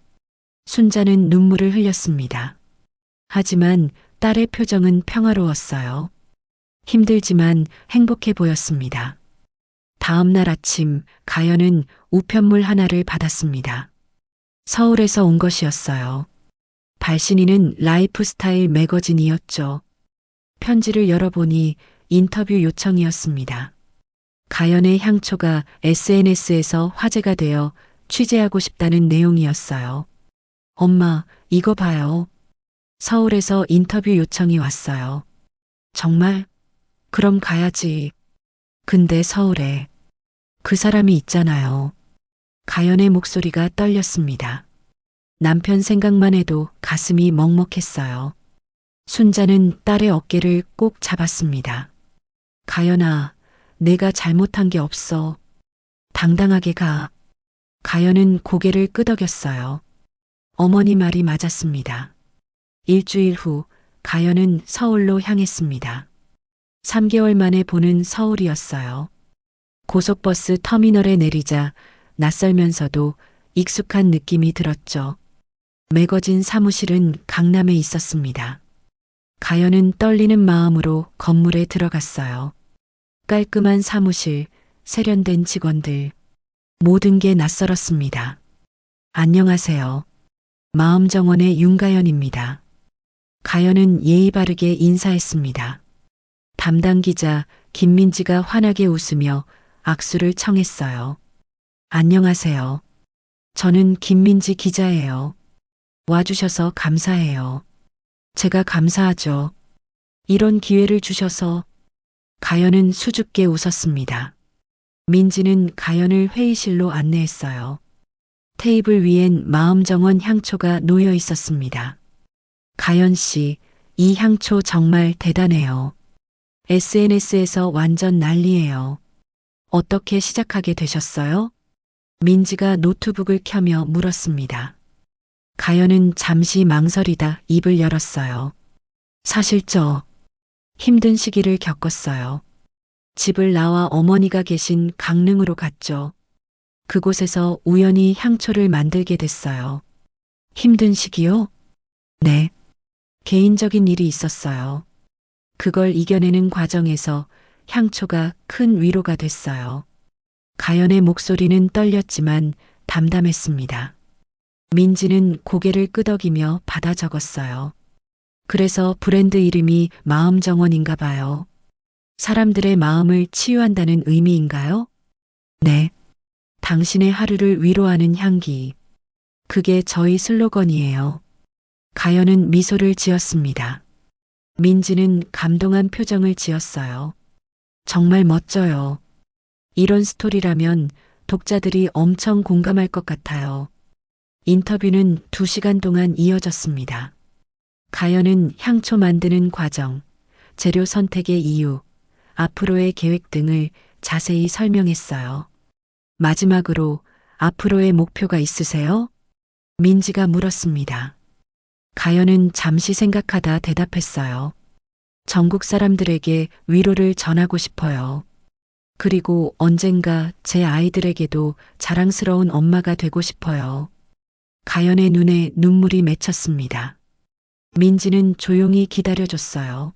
순자는 눈물을 흘렸습니다. 하지만 딸의 표정은 평화로웠어요. 힘들지만 행복해 보였습니다. 다음 날 아침 가연은 우편물 하나를 받았습니다. 서울에서 온 것이었어요. 발신인은 라이프스타일 매거진이었죠. 편지를 열어보니 인터뷰 요청이었습니다. 가연의 향초가 SNS에서 화제가 되어 취재하고 싶다는 내용이었어요. 엄마, 이거 봐요. 서울에서 인터뷰 요청이 왔어요. 정말? 그럼 가야지. 근데 서울에 그 사람이 있잖아요. 가연의 목소리가 떨렸습니다. 남편 생각만 해도 가슴이 먹먹했어요. 순자는 딸의 어깨를 꼭 잡았습니다. 가연아, 내가 잘못한 게 없어. 당당하게 가. 가연은 고개를 끄덕였어요. 어머니 말이 맞았습니다. 일주일 후 가연은 서울로 향했습니다. 3개월 만에 보는 서울이었어요. 고속버스 터미널에 내리자 낯설면서도 익숙한 느낌이 들었죠. 매거진 사무실은 강남에 있었습니다. 가연은 떨리는 마음으로 건물에 들어갔어요. 깔끔한 사무실, 세련된 직원들, 모든 게 낯설었습니다. 안녕하세요. 마음정원의 윤가연입니다. 가연은 예의 바르게 인사했습니다. 담당 기자 김민지가 환하게 웃으며 악수를 청했어요. 안녕하세요. 저는 김민지 기자예요. 와주셔서 감사해요. 제가 감사하죠. 이런 기회를 주셔서. 가연은 수줍게 웃었습니다. 민지는 가연을 회의실로 안내했어요. 테이블 위엔 마음정원 향초가 놓여 있었습니다. 가연 씨, 이 향초 정말 대단해요. SNS에서 완전 난리예요. 어떻게 시작하게 되셨어요? 민지가 노트북을 켜며 물었습니다. 가연은 잠시 망설이다 입을 열었어요. 사실 힘든 시기를 겪었어요. 집을 나와 어머니가 계신 강릉으로 갔죠. 그곳에서 우연히 향초를 만들게 됐어요. 힘든 시기요? 네. 개인적인 일이 있었어요. 그걸 이겨내는 과정에서 향초가 큰 위로가 됐어요. 가연의 목소리는 떨렸지만 담담했습니다. 민지는 고개를 끄덕이며 받아 적었어요. 그래서 브랜드 이름이 마음정원인가 봐요. 사람들의 마음을 치유한다는 의미인가요? 네. 당신의 하루를 위로하는 향기. 그게 저희 슬로건이에요. 가연은 미소를 지었습니다. 민지는 감동한 표정을 지었어요. 정말 멋져요. 이런 스토리라면 독자들이 엄청 공감할 것 같아요. 인터뷰는 2시간 동안 이어졌습니다. 가연은 향초 만드는 과정, 재료 선택의 이유, 앞으로의 계획 등을 자세히 설명했어요. 마지막으로 앞으로의 목표가 있으세요? 민지가 물었습니다. 가연은 잠시 생각하다 대답했어요. 전국 사람들에게 위로를 전하고 싶어요. 그리고 언젠가 제 아이들에게도 자랑스러운 엄마가 되고 싶어요. 가연의 눈에 눈물이 맺혔습니다. 민지는 조용히 기다려줬어요.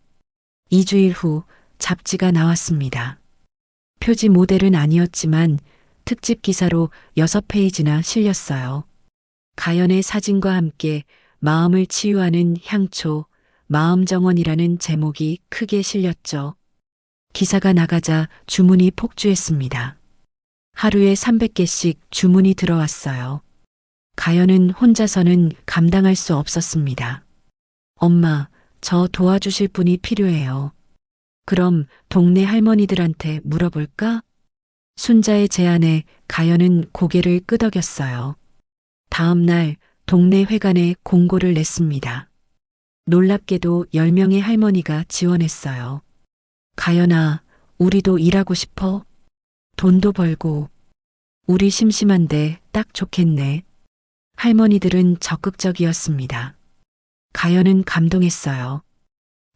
2주일 후 잡지가 나왔습니다. 표지 모델은 아니었지만 특집 기사로 6페이지나 실렸어요. 가연의 사진과 함께 마음을 치유하는 향초, 마음정원이라는 제목이 크게 실렸죠. 기사가 나가자 주문이 폭주했습니다. 하루에 300개씩 주문이 들어왔어요. 가연은 혼자서는 감당할 수 없었습니다. 엄마, 저 도와주실 분이 필요해요. 그럼 동네 할머니들한테 물어볼까? 순자의 제안에 가연은 고개를 끄덕였어요. 다음 날 동네 회관에 공고를 냈습니다. 놀랍게도 10명의 할머니가 지원했어요. 가연아, 우리도 일하고 싶어? 돈도 벌고. 우리 심심한데 딱 좋겠네. 할머니들은 적극적이었습니다. 가연은 감동했어요.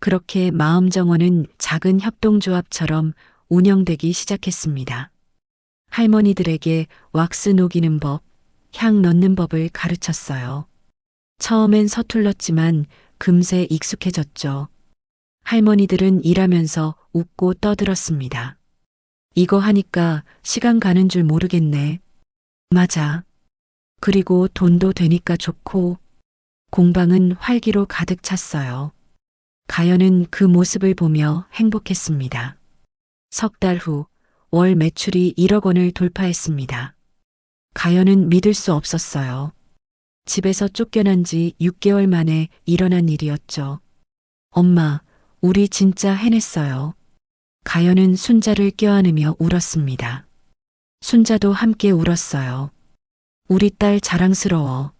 그렇게 마음정원은 작은 협동조합처럼 운영되기 시작했습니다. 할머니들에게 왁스 녹이는 법, 향 넣는 법을 가르쳤어요. 처음엔 서툴렀지만 금세 익숙해졌죠. 할머니들은 일하면서 웃고 떠들었습니다. 이거 하니까 시간 가는 줄 모르겠네. 맞아. 그리고 돈도 되니까 좋고. 공방은 활기로 가득 찼어요. 가연은 그 모습을 보며 행복했습니다. 석 달 후 월 매출이 1억 원을 돌파했습니다. 가연은 믿을 수 없었어요. 집에서 쫓겨난 지 6개월 만에 일어난 일이었죠. 엄마, 우리 진짜 해냈어요. 가연은 순자를 껴안으며 울었습니다. 순자도 함께 울었어요. 우리 딸 자랑스러워.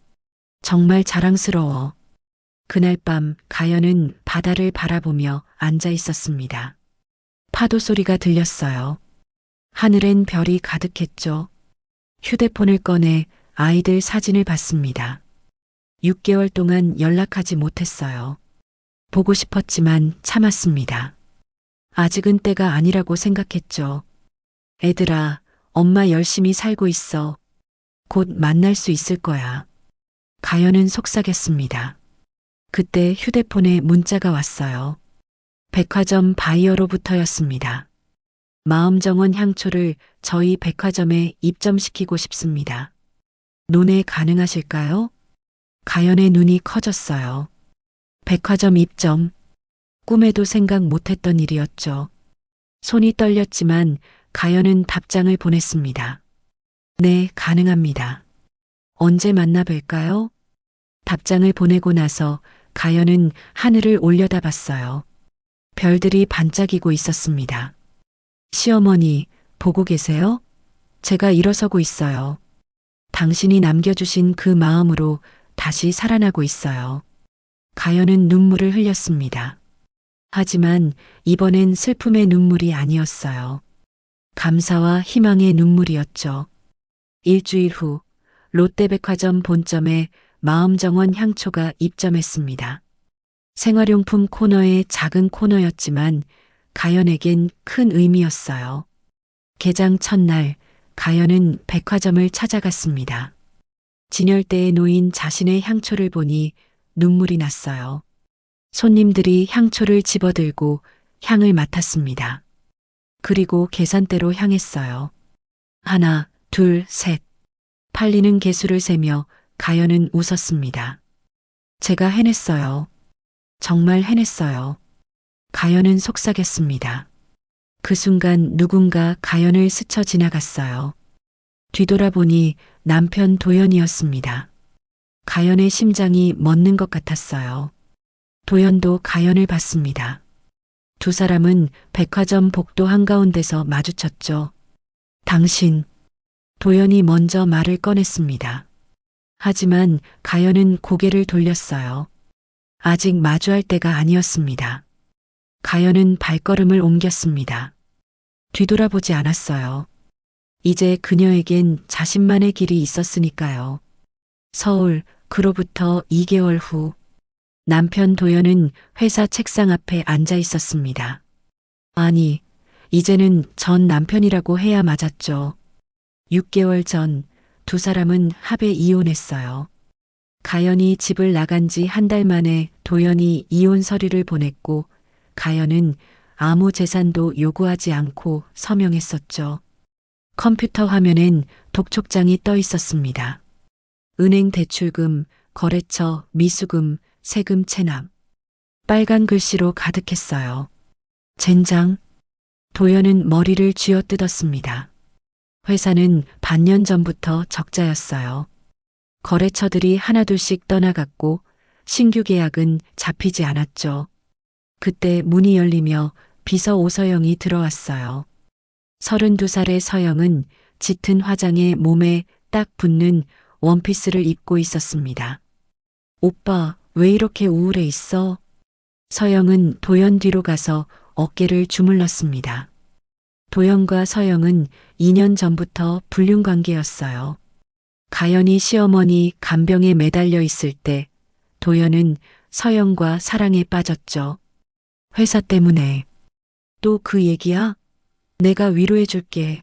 정말 자랑스러워. 그날 밤 가연은 바다를 바라보며 앉아 있었습니다. 파도 소리가 들렸어요. 하늘엔 별이 가득했죠. 휴대폰을 꺼내 아이들 사진을 봤습니다. 6개월 동안 연락하지 못했어요. 보고 싶었지만 참았습니다. 아직은 때가 아니라고 생각했죠. 애들아, 엄마 열심히 살고 있어. 곧 만날 수 있을 거야. 가연은 속삭였습니다. 그때 휴대폰에 문자가 왔어요. 백화점 바이어로부터였습니다. 마음정원 향초를 저희 백화점에 입점시키고 싶습니다. 논의 가능하실까요? 가연의 눈이 커졌어요. 백화점 입점. 꿈에도 생각 못했던 일이었죠. 손이 떨렸지만 가연은 답장을 보냈습니다. 네, 가능합니다. 언제 만나 뵐까요? 답장을 보내고 나서 가연은 하늘을 올려다봤어요. 별들이 반짝이고 있었습니다. 시어머니, 보고 계세요? 제가 일어서고 있어요. 당신이 남겨주신 그 마음으로 다시 살아나고 있어요. 가연은 눈물을 흘렸습니다. 하지만 이번엔 슬픔의 눈물이 아니었어요. 감사와 희망의 눈물이었죠. 일주일 후 롯데백화점 본점에 마음정원 향초가 입점했습니다. 생활용품 코너의 작은 코너였지만 가연에겐 큰 의미였어요. 개장 첫날 가연은 백화점을 찾아갔습니다. 진열대에 놓인 자신의 향초를 보니 눈물이 났어요. 손님들이 향초를 집어들고 향을 맡았습니다. 그리고 계산대로 향했어요. 하나, 둘, 셋. 팔리는 개수를 세며 가연은 웃었습니다. 제가 해냈어요. 정말 해냈어요. 가연은 속삭였습니다. 그 순간 누군가 가연을 스쳐 지나갔어요. 뒤돌아보니 남편 도연이었습니다. 가연의 심장이 멎는 것 같았어요. 도연도 가연을 봤습니다. 두 사람은 백화점 복도 한가운데서 마주쳤죠. 당신. 도연이 먼저 말을 꺼냈습니다. 하지만 가연은 고개를 돌렸어요. 아직 마주할 때가 아니었습니다. 가연은 발걸음을 옮겼습니다. 뒤돌아보지 않았어요. 이제 그녀에겐 자신만의 길이 있었으니까요. 서울, 그로부터 2개월 후 남편 도연은 회사 책상 앞에 앉아 있었습니다. 아니, 이제는 전 남편이라고 해야 맞았죠. 6개월 전 두 사람은 합의 이혼했어요. 가연이 집을 나간 지 한 달 만에 도연이 이혼 서류를 보냈고 가연은 아무 재산도 요구하지 않고 서명했었죠. 컴퓨터 화면엔 독촉장이 떠 있었습니다. 은행 대출금, 거래처, 미수금, 세금 체납. 빨간 글씨로 가득했어요. 젠장. 도연은 머리를 쥐어뜯었습니다. 회사는 반년 전부터 적자였어요. 거래처들이 하나둘씩 떠나갔고 신규 계약은 잡히지 않았죠. 그때 문이 열리며 비서 오서영이 들어왔어요. 32살의 서영은 짙은 화장에 몸에 딱 붙는 원피스를 입고 있었습니다. 오빠, 왜 이렇게 우울해 있어? 서영은 도연 뒤로 가서 어깨를 주물렀습니다. 도연과 서영은 2년 전부터 불륜 관계였어요. 가연이 시어머니 간병에 매달려 있을 때 도연은 서영과 사랑에 빠졌죠. 회사 때문에. 또 그 얘기야? 내가 위로해 줄게.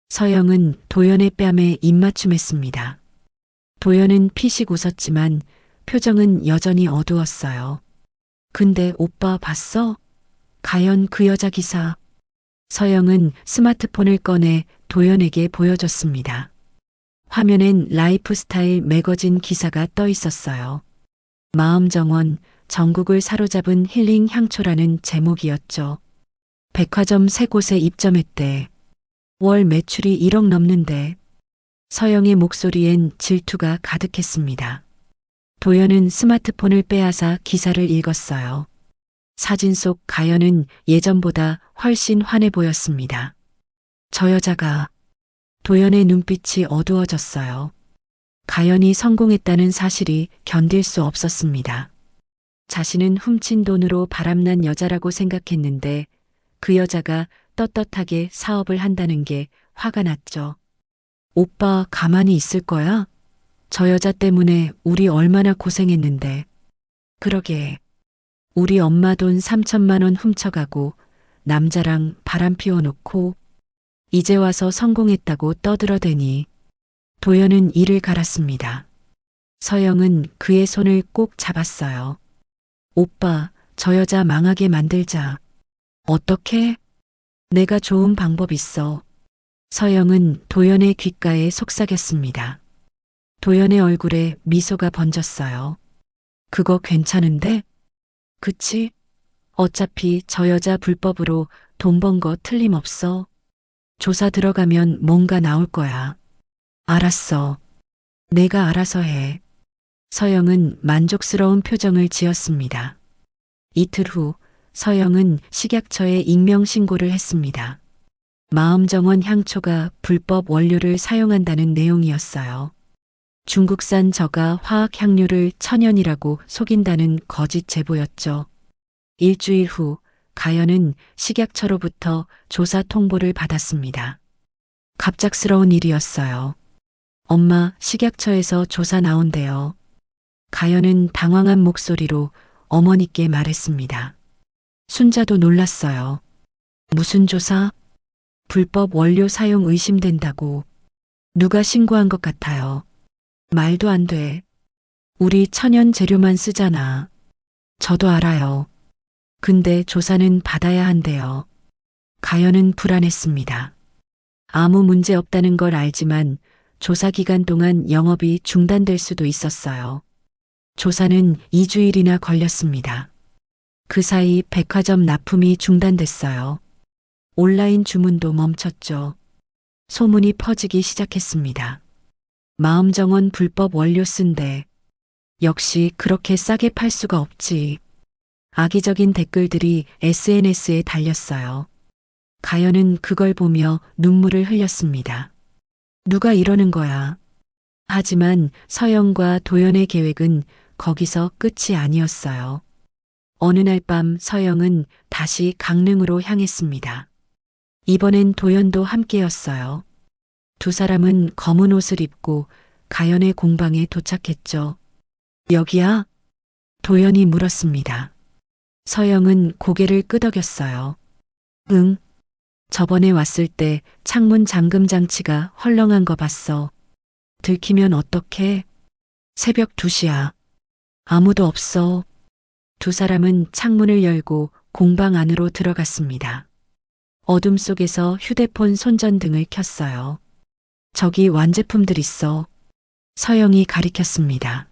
서영은 도연의 뺨에 입맞춤했습니다. 도연은 피식 웃었지만 표정은 여전히 어두웠어요. 근데 오빠 봤어? 가연 그 여자 기사. 서영은 스마트폰을 꺼내 도연에게 보여줬습니다. 화면엔 라이프스타일 매거진 기사가 떠 있었어요. 마음정원, 전국을 사로잡은 힐링 향초라는 제목이었죠. 백화점 3곳에 입점했대. 월 매출이 1억 넘는데. 서영의 목소리엔 질투가 가득했습니다. 도연은 스마트폰을 빼앗아 기사를 읽었어요. 사진 속 가연은 예전보다 훨씬 환해 보였습니다. 저 여자가. 도연의 눈빛이 어두워졌어요. 가연이 성공했다는 사실이 견딜 수 없었습니다. 자신은 훔친 돈으로 바람난 여자라고 생각했는데 그 여자가 떳떳하게 사업을 한다는 게 화가 났죠. 오빠 가만히 있을 거야? 저 여자 때문에 우리 얼마나 고생했는데. 그러게. 우리 엄마 돈 3천만 원 훔쳐가고 남자랑 바람 피워놓고 이제 와서 성공했다고 떠들어대니. 도연은 이를 갈았습니다. 서영은 그의 손을 꼭 잡았어요. 오빠, 저 여자 망하게 만들자. 어떻게? 내가 좋은 방법 있어. 서영은 도연의 귓가에 속삭였습니다. 도연의 얼굴에 미소가 번졌어요. 그거 괜찮은데? 그치? 어차피 저 여자 불법으로 돈 번 거 틀림없어. 조사 들어가면 뭔가 나올 거야. 알았어. 내가 알아서 해. 서영은 만족스러운 표정을 지었습니다. 이틀 후 서영은 식약처에 익명 신고를 했습니다. 마음정원 향초가 불법 원료를 사용한다는 내용이었어요. 중국산 저가 화학 향료를 천연이라고 속인다는 거짓 제보였죠. 일주일 후 가연은 식약처로부터 조사 통보를 받았습니다. 갑작스러운 일이었어요. 엄마, 식약처에서 조사 나온대요. 가연은 당황한 목소리로 어머니께 말했습니다. 순자도 놀랐어요. 무슨 조사? 불법 원료 사용 의심된다고. 누가 신고한 것 같아요. 말도 안 돼. 우리 천연 재료만 쓰잖아. 저도 알아요. 근데 조사는 받아야 한대요. 가연은 불안했습니다. 아무 문제 없다는 걸 알지만 조사 기간 동안 영업이 중단될 수도 있었어요. 조사는 2주일이나 걸렸습니다. 그 사이 백화점 납품이 중단됐어요. 온라인 주문도 멈췄죠. 소문이 퍼지기 시작했습니다. 마음정원 불법 원료 쓴데 역시 그렇게 싸게 팔 수가 없지. 악의적인 댓글들이 SNS에 달렸어요. 가연은 그걸 보며 눈물을 흘렸습니다. 누가 이러는 거야. 하지만 서영과 도연의 계획은 거기서 끝이 아니었어요. 어느 날 밤 서영은 다시 강릉으로 향했습니다. 이번엔 도연도 함께였어요. 두 사람은 검은 옷을 입고 가연의 공방에 도착했죠. 여기야? 도연이 물었습니다. 서영은 고개를 끄덕였어요. 응. 저번에 왔을 때 창문 잠금 장치가 헐렁한 거 봤어. 들키면 어떡해? 새벽 2시야. 아무도 없어. 두 사람은 창문을 열고 공방 안으로 들어갔습니다. 어둠 속에서 휴대폰 손전등을 켰어요. 저기 완제품들 있어. 서영이 가리켰습니다.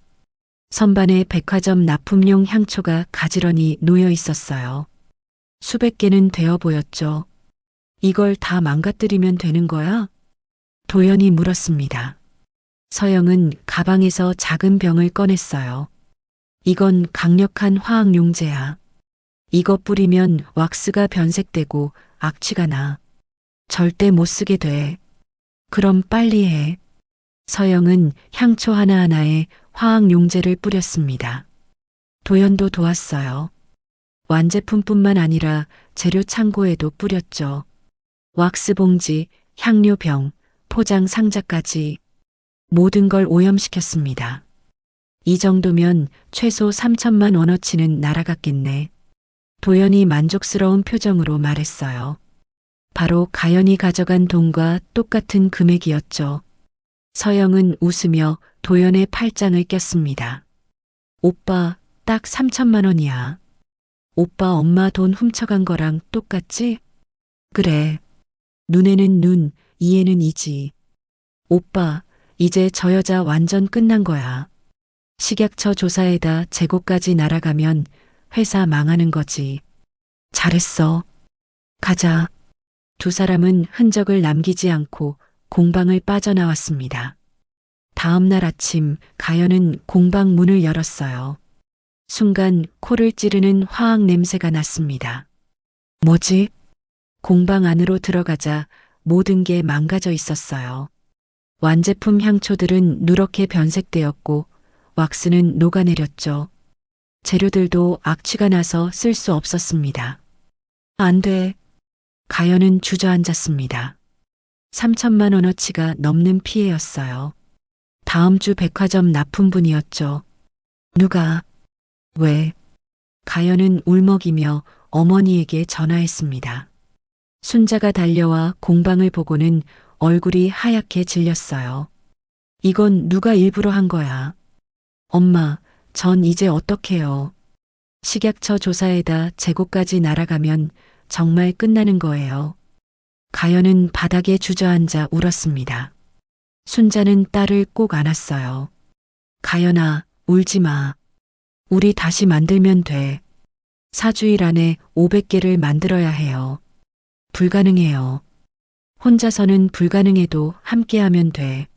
선반에 백화점 납품용 향초가 가지런히 놓여 있었어요. 수백 개는 되어 보였죠. 이걸 다 망가뜨리면 되는 거야? 도연이 물었습니다. 서영은 가방에서 작은 병을 꺼냈어요. 이건 강력한 화학 용제야. 이거 뿌리면 왁스가 변색되고 악취가 나. 절대 못 쓰게 돼. 그럼 빨리 해. 서영은 향초 하나하나에 화학 용제를 뿌렸습니다. 도연도 도왔어요. 완제품뿐만 아니라 재료 창고에도 뿌렸죠. 왁스 봉지, 향료병, 포장 상자까지 모든 걸 오염시켰습니다. 이 정도면 최소 3천만 원어치는 날아갔겠네. 도연이 만족스러운 표정으로 말했어요. 바로 가연이 가져간 돈과 똑같은 금액이었죠. 서영은 웃으며 도연의 팔짱을 꼈습니다. 오빠, 딱 3천만 원이야. 오빠 엄마 돈 훔쳐간 거랑 똑같지? 그래. 눈에는 눈, 이에는 이지. 오빠, 이제 저 여자 완전 끝난 거야. 식약처 조사에다 재고까지 날아가면 회사 망하는 거지. 잘했어. 가자. 두 사람은 흔적을 남기지 않고 공방을 빠져나왔습니다. 다음 날 아침 가연은 공방 문을 열었어요. 순간 코를 찌르는 화학 냄새가 났습니다. 뭐지? 공방 안으로 들어가자 모든 게 망가져 있었어요. 완제품 향초들은 누렇게 변색되었고 왁스는 녹아내렸죠. 재료들도 악취가 나서 쓸 수 없었습니다. 안 돼. 가연은 주저앉았습니다. 3천만 원어치가 넘는 피해였어요. 다음 주 백화점 납품분이었죠. 누가? 왜? 가연은 울먹이며 어머니에게 전화했습니다. 순자가 달려와 공방을 보고는 얼굴이 하얗게 질렸어요. 이건 누가 일부러 한 거야? 엄마, 전 이제 어떡해요? 식약처 조사에다 재고까지 날아가면 정말 끝나는 거예요. 가연은 바닥에 주저앉아 울었습니다. 순자는 딸을 꼭 안았어요. 가연아, 울지 마. 우리 다시 만들면 돼. 4주일 안에 500개를 만들어야 해요. 불가능해요. 혼자서는 불가능해도 함께하면 돼.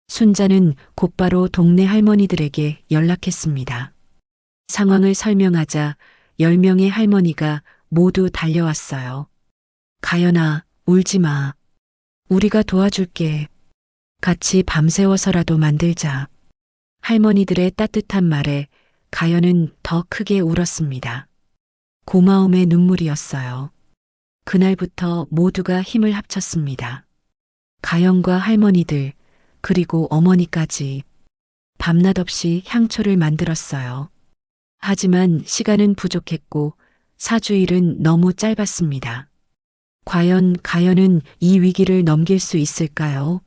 순자는 곧바로 동네 할머니들에게 연락했습니다. 상황을 설명하자 10명의 할머니가 모두 달려왔어요. 가연아, 울지 마. 우리가 도와줄게. 같이 밤새워서라도 만들자. 할머니들의 따뜻한 말에 가연은 더 크게 울었습니다. 고마움의 눈물이었어요. 그날부터 모두가 힘을 합쳤습니다. 가연과 할머니들, 그리고 어머니까지 밤낮 없이 향초를 만들었어요. 하지만 시간은 부족했고 4주일은 너무 짧았습니다. 과연 가연은 이 위기를 넘길 수 있을까요?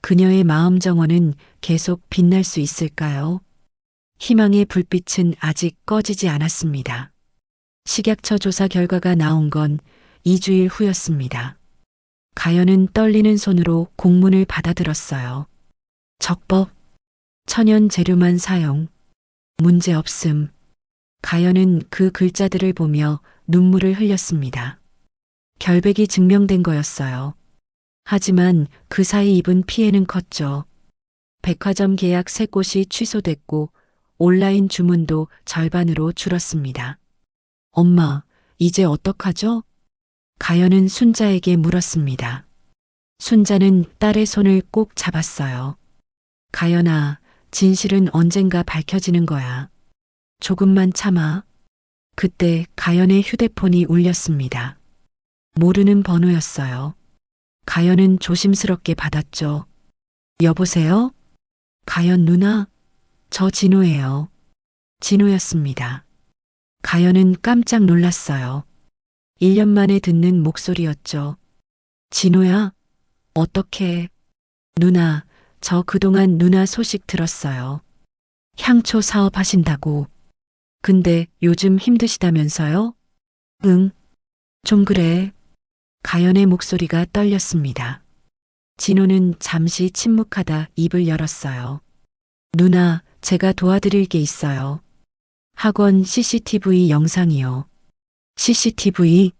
그녀의 마음 정원은 계속 빛날 수 있을까요? 희망의 불빛은 아직 꺼지지 않았습니다. 식약처 조사 결과가 나온 건 2주일 후였습니다. 가연은 떨리는 손으로 공문을 받아들었어요. 적법, 천연 재료만 사용, 문제 없음. 가연은 그 글자들을 보며 눈물을 흘렸습니다. 결백이 증명된 거였어요. 하지만 그 사이 입은 피해는 컸죠. 백화점 계약 3곳이 취소됐고 온라인 주문도 절반으로 줄었습니다. 엄마, 이제 어떡하죠? 가연은 순자에게 물었습니다. 순자는 딸의 손을 꼭 잡았어요. 가연아, 진실은 언젠가 밝혀지는 거야. 조금만 참아. 그때 가연의 휴대폰이 울렸습니다. 모르는 번호였어요. 가연은 조심스럽게 받았죠. 여보세요? 가연 누나? 저 진호예요. 진호였습니다. 가연은 깜짝 놀랐어요. 1년 만에 듣는 목소리였죠. 진호야? 어떻게? 누나, 저 그동안 누나 소식 들었어요. 향초 사업 하신다고. 근데 요즘 힘드시다면서요? 응, 좀 그래. 가연의 목소리가 떨렸습니다. 진호는 잠시 침묵하다 입을 열었어요. 누나, 제가 도와드릴 게 있어요. 학원 CCTV 영상이요. CCTV?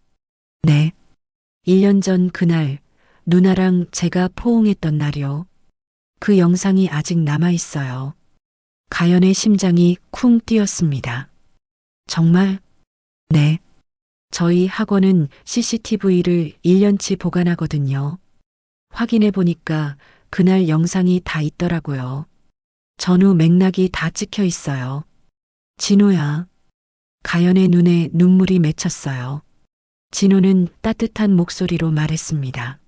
네. 1년 전 그날 누나랑 제가 포옹했던 날이요. 그 영상이 아직 남아있어요. 가연의 심장이 쿵 뛰었습니다. 정말? 네. 저희 학원은 CCTV를 1년치 보관하거든요. 확인해 보니까 그날 영상이 다 있더라고요. 전후 맥락이 다 찍혀 있어요. 진호야, 가연의 눈에 눈물이 맺혔어요. 진호는 따뜻한 목소리로 말했습니다.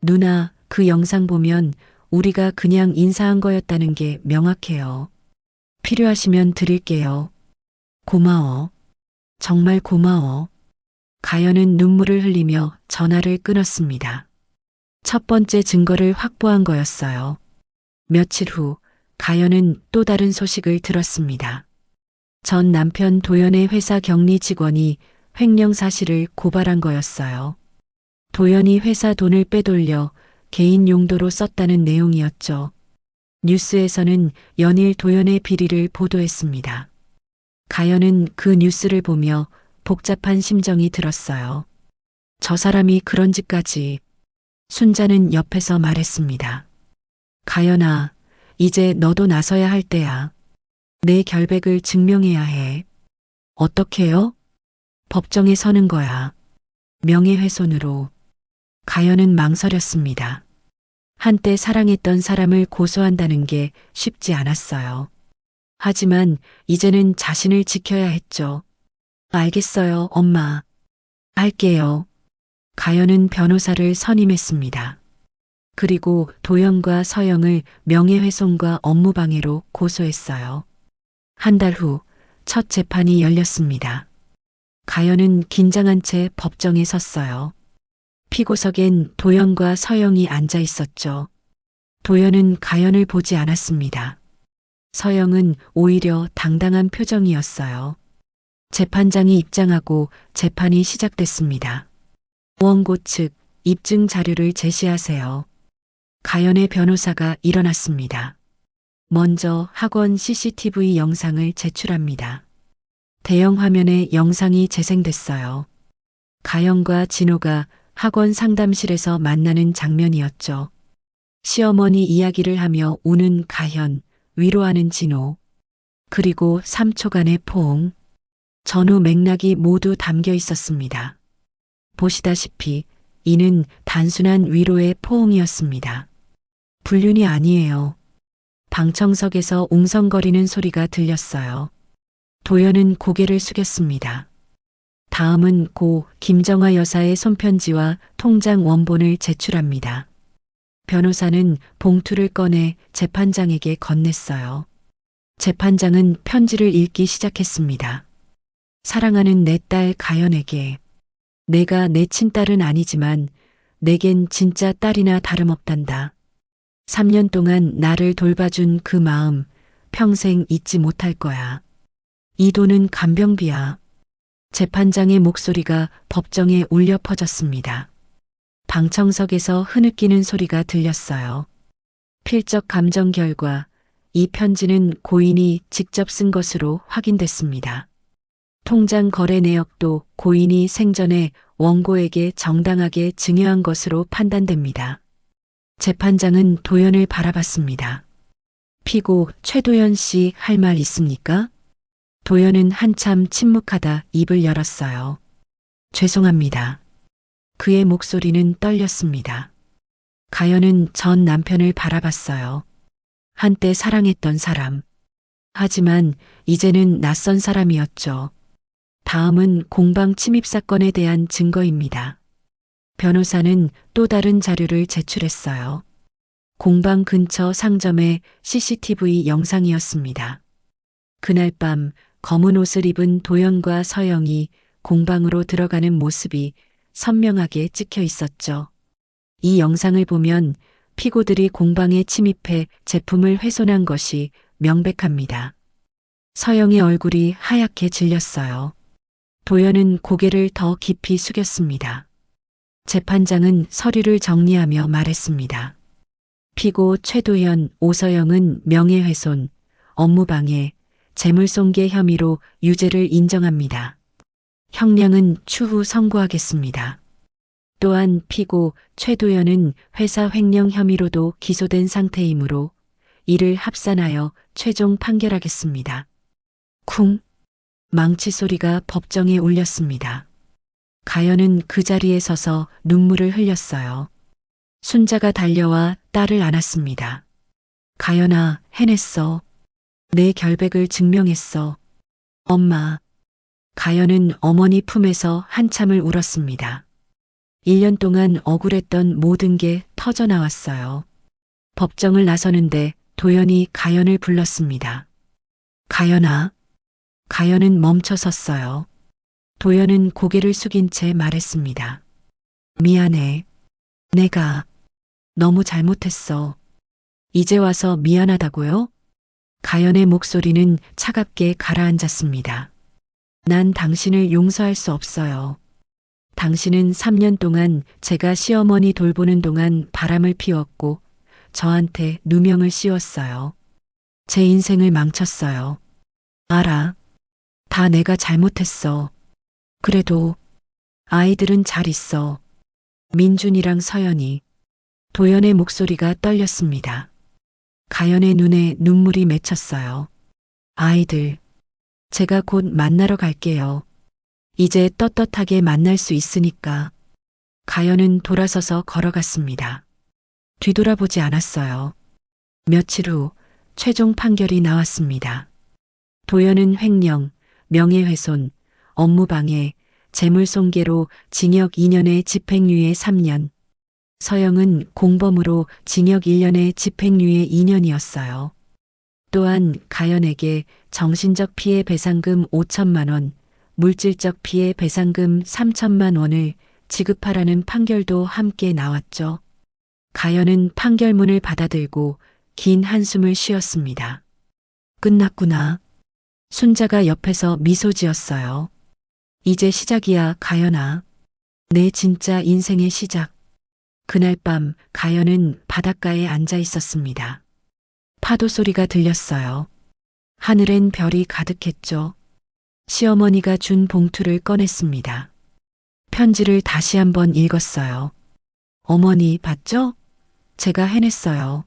누나, 그 영상 보면 우리가 그냥 인사한 거였다는 게 명확해요. 필요하시면 드릴게요. 고마워. 정말 고마워. 가연은 눈물을 흘리며 전화를 끊었습니다. 첫 번째 증거를 확보한 거였어요. 며칠 후 가연은 또 다른 소식을 들었습니다. 전 남편 도연의 회사 격리 직원이 횡령 사실을 고발한 거였어요. 도연이 회사 돈을 빼돌려 개인 용도로 썼다는 내용이었죠. 뉴스에서는 연일 도연의 비리를 보도했습니다. 가연은 그 뉴스를 보며 복잡한 심정이 들었어요. 저 사람이 그런 짓까지. 순자는 옆에서 말했습니다. 가연아, 이제 너도 나서야 할 때야. 내 결백을 증명해야 해. 어떻게요? 법정에 서는 거야. 명예훼손으로. 가연은 망설였습니다. 한때 사랑했던 사람을 고소한다는 게 쉽지 않았어요. 하지만 이제는 자신을 지켜야 했죠. 알겠어요, 엄마. 할게요. 가연은 변호사를 선임했습니다. 그리고 도연과 서영을 명예훼손과 업무방해로 고소했어요. 한 달 후 첫 재판이 열렸습니다. 가연은 긴장한 채 법정에 섰어요. 피고석엔 도연과 서영이 앉아 있었죠. 도연은 가연을 보지 않았습니다. 서영은 오히려 당당한 표정이었어요. 재판장이 입장하고 재판이 시작됐습니다. 원고 측 입증 자료를 제시하세요. 가연의 변호사가 일어났습니다. 먼저 학원 CCTV 영상을 제출합니다. 대형 화면에 영상이 재생됐어요. 가연과 진호가 학원 상담실에서 만나는 장면이었죠. 시어머니 이야기를 하며 우는 가연, 위로하는 진호. 그리고 3초간의 포옹. 전후 맥락이 모두 담겨 있었습니다. 보시다시피 이는 단순한 위로의 포옹이었습니다. 불륜이 아니에요. 방청석에서 웅성거리는 소리가 들렸어요. 도연은 고개를 숙였습니다. 다음은 고 김정아 여사의 손편지와 통장 원본을 제출합니다. 변호사는 봉투를 꺼내 재판장에게 건넸어요. 재판장은 편지를 읽기 시작했습니다. 사랑하는 내 딸 가연에게. 내가 내 친딸은 아니지만 내겐 진짜 딸이나 다름없단다. 3년 동안 나를 돌봐준 그 마음 평생 잊지 못할 거야. 이 돈은 간병비야. 재판장의 목소리가 법정에 울려 퍼졌습니다. 방청석에서 흐느끼는 소리가 들렸어요. 필적 감정 결과 이 편지는 고인이 직접 쓴 것으로 확인됐습니다. 통장 거래 내역도 고인이 생전에 원고에게 정당하게 증여한 것으로 판단됩니다. 재판장은 도연을 바라봤습니다. 피고 최도연 씨 할 말 있습니까? 도연은 한참 침묵하다 입을 열었어요. 죄송합니다. 그의 목소리는 떨렸습니다. 가연은 전 남편을 바라봤어요. 한때 사랑했던 사람. 하지만 이제는 낯선 사람이었죠. 다음은 공방 침입 사건에 대한 증거입니다. 변호사는 또 다른 자료를 제출했어요. 공방 근처 상점의 CCTV 영상이었습니다. 그날 밤 검은 옷을 입은 도연과 서영이 공방으로 들어가는 모습이 선명하게 찍혀 있었죠. 이 영상을 보면 피고들이 공방에 침입해 제품을 훼손한 것이 명백합니다. 서영의 얼굴이 하얗게 질렸어요. 도연은 고개를 더 깊이 숙였습니다. 재판장은 서류를 정리하며 말했습니다. 피고 최도연, 오서영은 명예훼손, 업무방해, 재물손괴 혐의로 유죄를 인정합니다. 형량은 추후 선고하겠습니다. 또한 피고 최도연은 회사 횡령 혐의로도 기소된 상태이므로 이를 합산하여 최종 판결하겠습니다. 쿵! 망치 소리가 법정에 울렸습니다. 가연은 그 자리에 서서 눈물을 흘렸어요. 순자가 달려와 딸을 안았습니다. 가연아, 해냈어. 내 결백을 증명했어. 엄마. 가연은 어머니 품에서 한참을 울었습니다. 1년 동안 억울했던 모든 게 터져 나왔어요. 법정을 나서는데 도연이 가연을 불렀습니다. 가연아. 가연은 멈춰 섰어요. 도연은 고개를 숙인 채 말했습니다. 미안해. 내가 너무 잘못했어. 이제 와서 미안하다고요? 가연의 목소리는 차갑게 가라앉았습니다. 난 당신을 용서할 수 없어요. 당신은 3년 동안 제가 시어머니 돌보는 동안 바람을 피웠고 저한테 누명을 씌웠어요. 제 인생을 망쳤어요. 알아. 다 내가 잘못했어. 그래도 아이들은 잘 있어. 민준이랑 서연이. 도연의 목소리가 떨렸습니다. 가연의 눈에 눈물이 맺혔어요. 아이들. 제가 곧 만나러 갈게요. 이제 떳떳하게 만날 수 있으니까. 가연은 돌아서서 걸어갔습니다. 뒤돌아보지 않았어요. 며칠 후 최종 판결이 나왔습니다. 도연은 횡령, 명예훼손, 업무방해, 재물손괴로 징역 2년에 집행유예 3년. 서영은 공범으로 징역 1년에 집행유예 2년이었어요. 또한 가연에게 정신적 피해 배상금 5천만 원, 물질적 피해 배상금 3천만 원을 지급하라는 판결도 함께 나왔죠. 가연은 판결문을 받아들고 긴 한숨을 쉬었습니다. 끝났구나. 순자가 옆에서 미소 지었어요. 이제 시작이야, 가연아. 내 진짜 인생의 시작. 그날 밤 가연은 바닷가에 앉아 있었습니다. 파도 소리가 들렸어요. 하늘엔 별이 가득했죠. 시어머니가 준 봉투를 꺼냈습니다. 편지를 다시 한번 읽었어요. 어머니, 봤죠? 제가 해냈어요.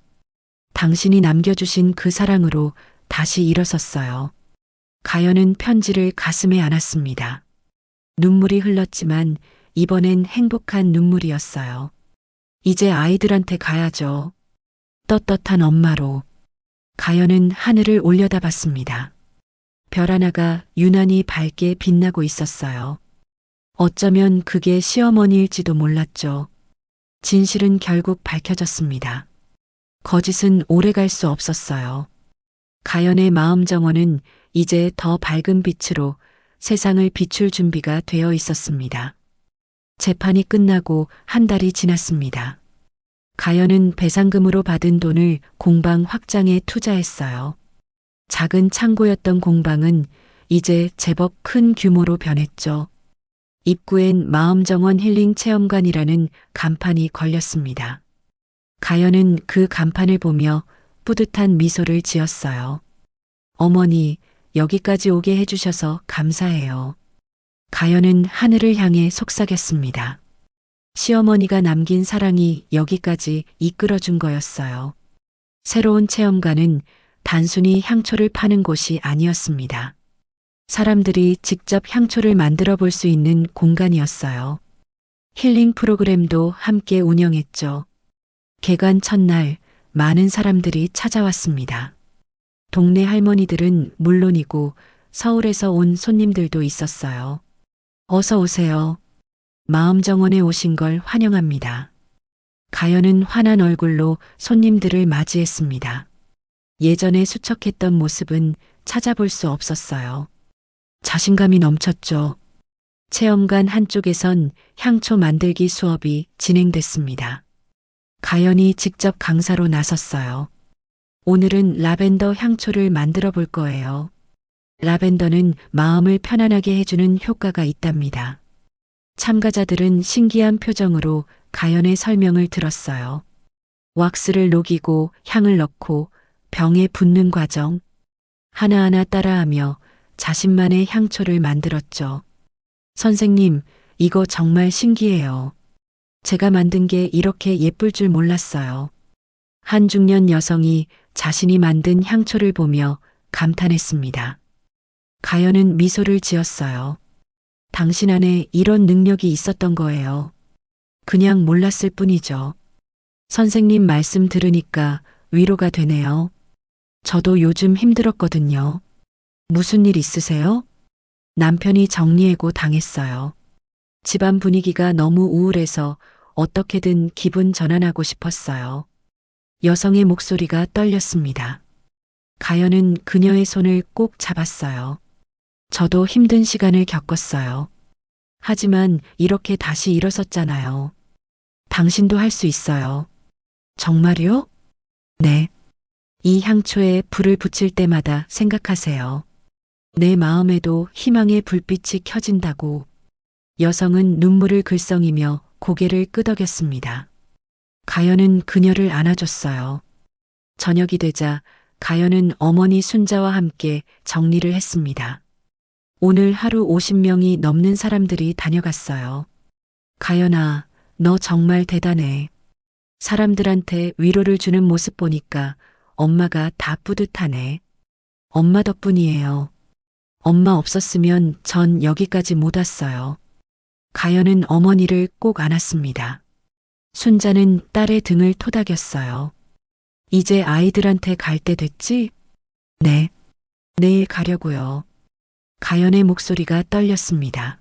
당신이 남겨주신 그 사랑으로 다시 일어섰어요. 가연은 편지를 가슴에 안았습니다. 눈물이 흘렀지만 이번엔 행복한 눈물이었어요. 이제 아이들한테 가야죠. 떳떳한 엄마로. 가연은 하늘을 올려다봤습니다. 별 하나가 유난히 밝게 빛나고 있었어요. 어쩌면 그게 시어머니일지도 몰랐죠. 진실은 결국 밝혀졌습니다. 거짓은 오래 갈 수 없었어요. 가연의 마음 정원은 이제 더 밝은 빛으로 세상을 비출 준비가 되어 있었습니다. 재판이 끝나고 한 달이 지났습니다. 가연은 배상금으로 받은 돈을 공방 확장에 투자했어요. 작은 창고였던 공방은 이제 제법 큰 규모로 변했죠. 입구엔 마음정원 힐링 체험관이라는 간판이 걸렸습니다. 가연은 그 간판을 보며 뿌듯한 미소를 지었어요. 어머니, 여기까지 오게 해주셔서 감사해요. 가연은 하늘을 향해 속삭였습니다. 시어머니가 남긴 사랑이 여기까지 이끌어준 거였어요. 새로운 체험관은 단순히 향초를 파는 곳이 아니었습니다. 사람들이 직접 향초를 만들어 볼 수 있는 공간이었어요. 힐링 프로그램도 함께 운영했죠. 개관 첫날 많은 사람들이 찾아왔습니다. 동네 할머니들은 물론이고 서울에서 온 손님들도 있었어요. 어서 오세요. 마음정원에 오신 걸 환영합니다. 가연은 환한 얼굴로 손님들을 맞이했습니다. 예전에 수척했던 모습은 찾아볼 수 없었어요. 자신감이 넘쳤죠. 체험관 한쪽에선 향초 만들기 수업이 진행됐습니다. 가연이 직접 강사로 나섰어요. 오늘은 라벤더 향초를 만들어 볼 거예요. 라벤더는 마음을 편안하게 해주는 효과가 있답니다. 참가자들은 신기한 표정으로 가연의 설명을 들었어요. 왁스를 녹이고 향을 넣고 병에 붓는 과정, 하나하나 따라하며 자신만의 향초를 만들었죠. 선생님, 이거 정말 신기해요. 제가 만든 게 이렇게 예쁠 줄 몰랐어요. 한 중년 여성이 자신이 만든 향초를 보며 감탄했습니다. 가연은 미소를 지었어요. 당신 안에 이런 능력이 있었던 거예요. 그냥 몰랐을 뿐이죠. 선생님 말씀 들으니까 위로가 되네요. 저도 요즘 힘들었거든요. 무슨 일 있으세요? 남편이 정리해고 당했어요. 집안 분위기가 너무 우울해서 어떻게든 기분 전환하고 싶었어요. 여성의 목소리가 떨렸습니다. 가연은 그녀의 손을 꼭 잡았어요. 저도 힘든 시간을 겪었어요. 하지만 이렇게 다시 일어섰잖아요. 당신도 할 수 있어요. 정말요? 네. 이 향초에 불을 붙일 때마다 생각하세요. 내 마음에도 희망의 불빛이 켜진다고. 여성은 눈물을 글썽이며 고개를 끄덕였습니다. 가연은 그녀를 안아줬어요. 저녁이 되자 가연은 어머니 순자와 함께 정리를 했습니다. 오늘 하루 50명이 넘는 사람들이 다녀갔어요. 가연아, 너 정말 대단해. 사람들한테 위로를 주는 모습 보니까 엄마가 다 뿌듯하네. 엄마 덕분이에요. 엄마 없었으면 전 여기까지 못 왔어요. 가연은 어머니를 꼭 안았습니다. 순자는 딸의 등을 토닥였어요. 이제 아이들한테 갈 때 됐지? 네. 내일 가려고요. 가연의 목소리가 떨렸습니다.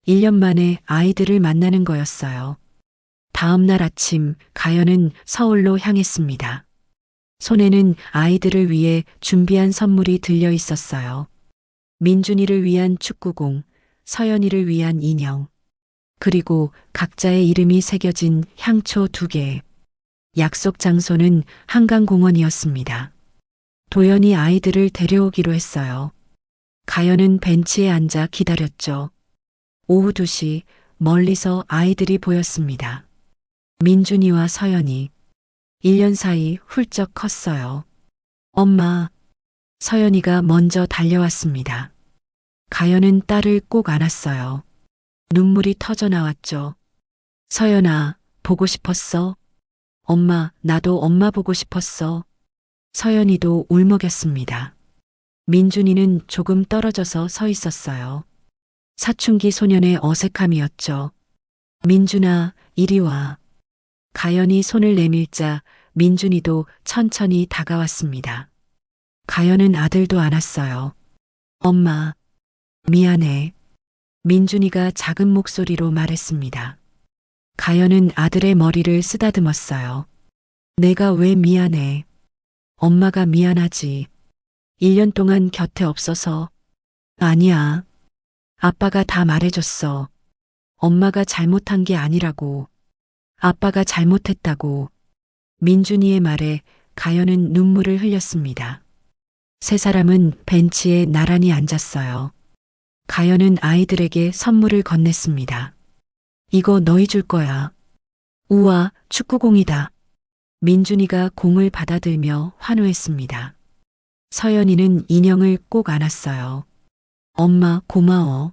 1년 만에 아이들을 만나는 거였어요. 다음 날 아침 가연은 서울로 향했습니다. 손에는 아이들을 위해 준비한 선물이 들려 있었어요. 민준이를 위한 축구공, 서연이를 위한 인형, 그리고 각자의 이름이 새겨진 향초 2개. 약속 장소는 한강공원이었습니다. 도연이 아이들을 데려오기로 했어요. 가연은 벤치에 앉아 기다렸죠. 오후 2시 멀리서 아이들이 보였습니다. 민준이와 서연이. 1년 사이 훌쩍 컸어요. 엄마. 서연이가 먼저 달려왔습니다. 가연은 딸을 꼭 안았어요. 눈물이 터져 나왔죠. 서연아, 보고 싶었어? 엄마, 나도 엄마 보고 싶었어. 서연이도 울먹였습니다. 민준이는 조금 떨어져서 서 있었어요. 사춘기 소년의 어색함이었죠. 민준아, 이리 와. 가연이 손을 내밀자 민준이도 천천히 다가왔습니다. 가연은 아들도 안았어요. 엄마, 미안해. 민준이가 작은 목소리로 말했습니다. 가연은 아들의 머리를 쓰다듬었어요. 내가 왜 미안해? 엄마가 미안하지. 1년 동안 곁에 없어서. 아니야. 아빠가 다 말해줬어. 엄마가 잘못한 게 아니라고. 아빠가 잘못했다고. 민준이의 말에 가연은 눈물을 흘렸습니다. 세 사람은 벤치에 나란히 앉았어요. 가연은 아이들에게 선물을 건넸습니다. 이거 너희 줄 거야. 우와, 축구공이다. 민준이가 공을 받아들며 환호했습니다. 서연이는 인형을 꼭 안았어요. 엄마, 고마워.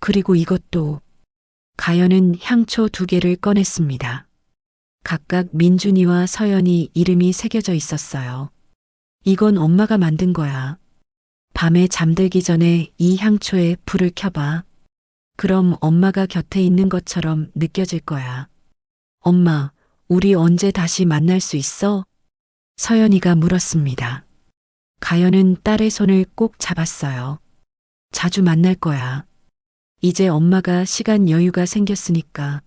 그리고 이것도. 가연은 향초 2개를 꺼냈습니다. 각각 민준이와 서연이 이름이 새겨져 있었어요. 이건 엄마가 만든 거야. 밤에 잠들기 전에 이 향초에 불을 켜봐. 그럼 엄마가 곁에 있는 것처럼 느껴질 거야. 엄마, 우리 언제 다시 만날 수 있어? 서연이가 물었습니다. 가연은 딸의 손을 꼭 잡았어요. 자주 만날 거야. 이제 엄마가 시간 여유가 생겼으니까.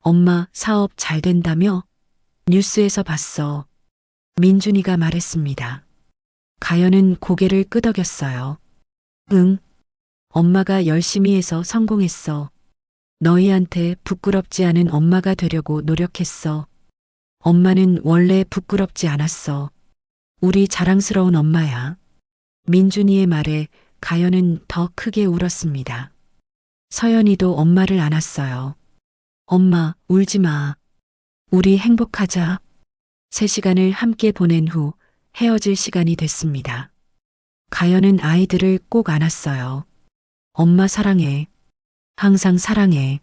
엄마 사업 잘 된다며? 뉴스에서 봤어. 민준이가 말했습니다. 가연은 고개를 끄덕였어요. 응. 엄마가 열심히 해서 성공했어. 너희한테 부끄럽지 않은 엄마가 되려고 노력했어. 엄마는 원래 부끄럽지 않았어. 우리 자랑스러운 엄마야. 민준이의 말에 가연은 더 크게 울었습니다. 서연이도 엄마를 안았어요. 엄마, 울지 마. 우리 행복하자. 3시간을 함께 보낸 후 헤어질 시간이 됐습니다. 가연은 아이들을 꼭 안았어요. 엄마 사랑해. 항상 사랑해.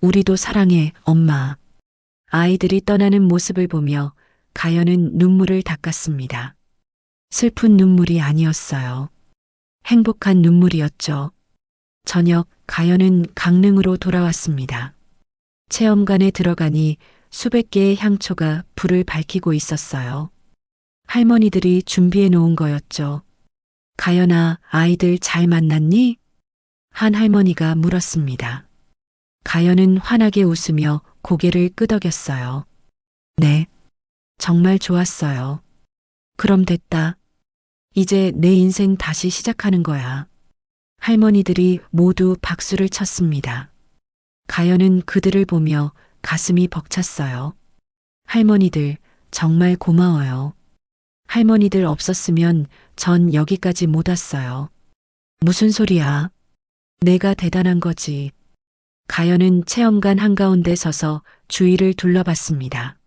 우리도 사랑해, 엄마. 아이들이 떠나는 모습을 보며 가연은 눈물을 닦았습니다. 슬픈 눈물이 아니었어요. 행복한 눈물이었죠. 저녁 가연은 강릉으로 돌아왔습니다. 체험관에 들어가니 수백 개의 향초가 불을 밝히고 있었어요. 할머니들이 준비해 놓은 거였죠. 가연아, 아이들 잘 만났니? 한 할머니가 물었습니다. 가연은 환하게 웃으며 고개를 끄덕였어요. 네, 정말 좋았어요. 그럼 됐다. 이제 내 인생 다시 시작하는 거야. 할머니들이 모두 박수를 쳤습니다. 가연은 그들을 보며 가슴이 벅찼어요. 할머니들, 정말 고마워요. 할머니들 없었으면 전 여기까지 못 왔어요. 무슨 소리야? 내가 대단한 거지. 가연은 체험관 한가운데 서서 주위를 둘러봤습니다.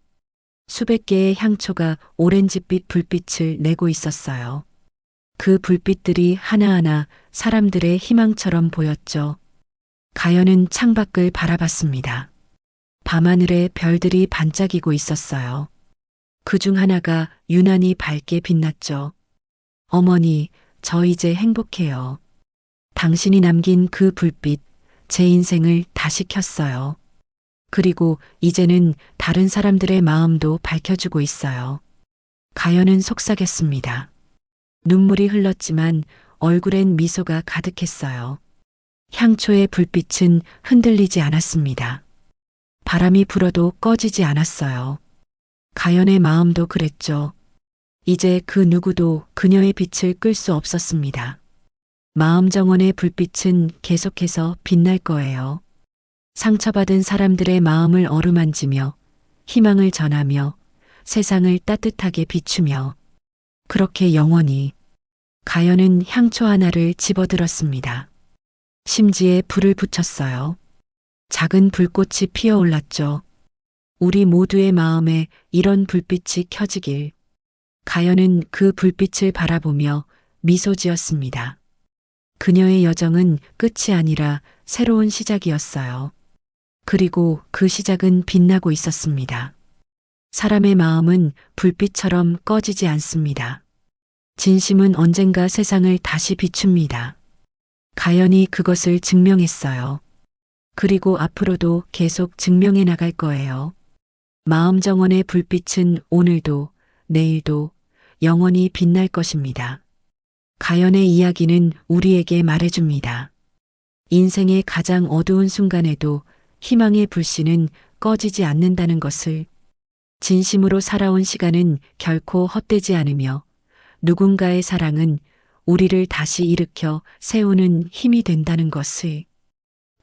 수백 개의 향초가 오렌지빛 불빛을 내고 있었어요. 그 불빛들이 하나하나 사람들의 희망처럼 보였죠. 가연은 창밖을 바라봤습니다. 밤하늘에 별들이 반짝이고 있었어요. 그 중 하나가 유난히 밝게 빛났죠. 어머니, 저 이제 행복해요. 당신이 남긴 그 불빛, 제 인생을 다시 켰어요. 그리고 이제는 다른 사람들의 마음도 밝혀주고 있어요. 가연은 속삭였습니다. 눈물이 흘렀지만 얼굴엔 미소가 가득했어요. 향초의 불빛은 흔들리지 않았습니다. 바람이 불어도 꺼지지 않았어요. 가연의 마음도 그랬죠. 이제 그 누구도 그녀의 빛을 끌 수 없었습니다. 마음 정원의 불빛은 계속해서 빛날 거예요. 상처받은 사람들의 마음을 어루만지며 희망을 전하며 세상을 따뜻하게 비추며 그렇게 영원히. 가연은 향초 하나를 집어들었습니다. 심지에 불을 붙였어요. 작은 불꽃이 피어올랐죠. 우리 모두의 마음에 이런 불빛이 켜지길. 가연은 그 불빛을 바라보며 미소 지었습니다. 그녀의 여정은 끝이 아니라 새로운 시작이었어요. 그리고 그 시작은 빛나고 있었습니다. 사람의 마음은 불빛처럼 꺼지지 않습니다. 진심은 언젠가 세상을 다시 비춥니다. 가연이 그것을 증명했어요. 그리고 앞으로도 계속 증명해 나갈 거예요. 마음 정원의 불빛은 오늘도, 내일도 영원히 빛날 것입니다. 가연의 이야기는 우리에게 말해줍니다. 인생의 가장 어두운 순간에도 희망의 불씨는 꺼지지 않는다는 것을. 진심으로 살아온 시간은 결코 헛되지 않으며 누군가의 사랑은 우리를 다시 일으켜 세우는 힘이 된다는 것을.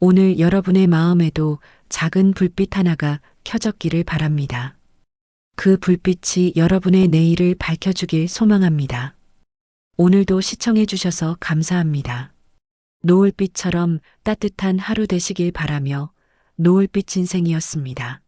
오늘 여러분의 마음에도 작은 불빛 하나가 켜졌기를 바랍니다. 그 불빛이 여러분의 내일을 밝혀주길 소망합니다. 오늘도 시청해 주셔서 감사합니다. 노을빛처럼 따뜻한 하루 되시길 바라며 노을빛 인생이었습니다.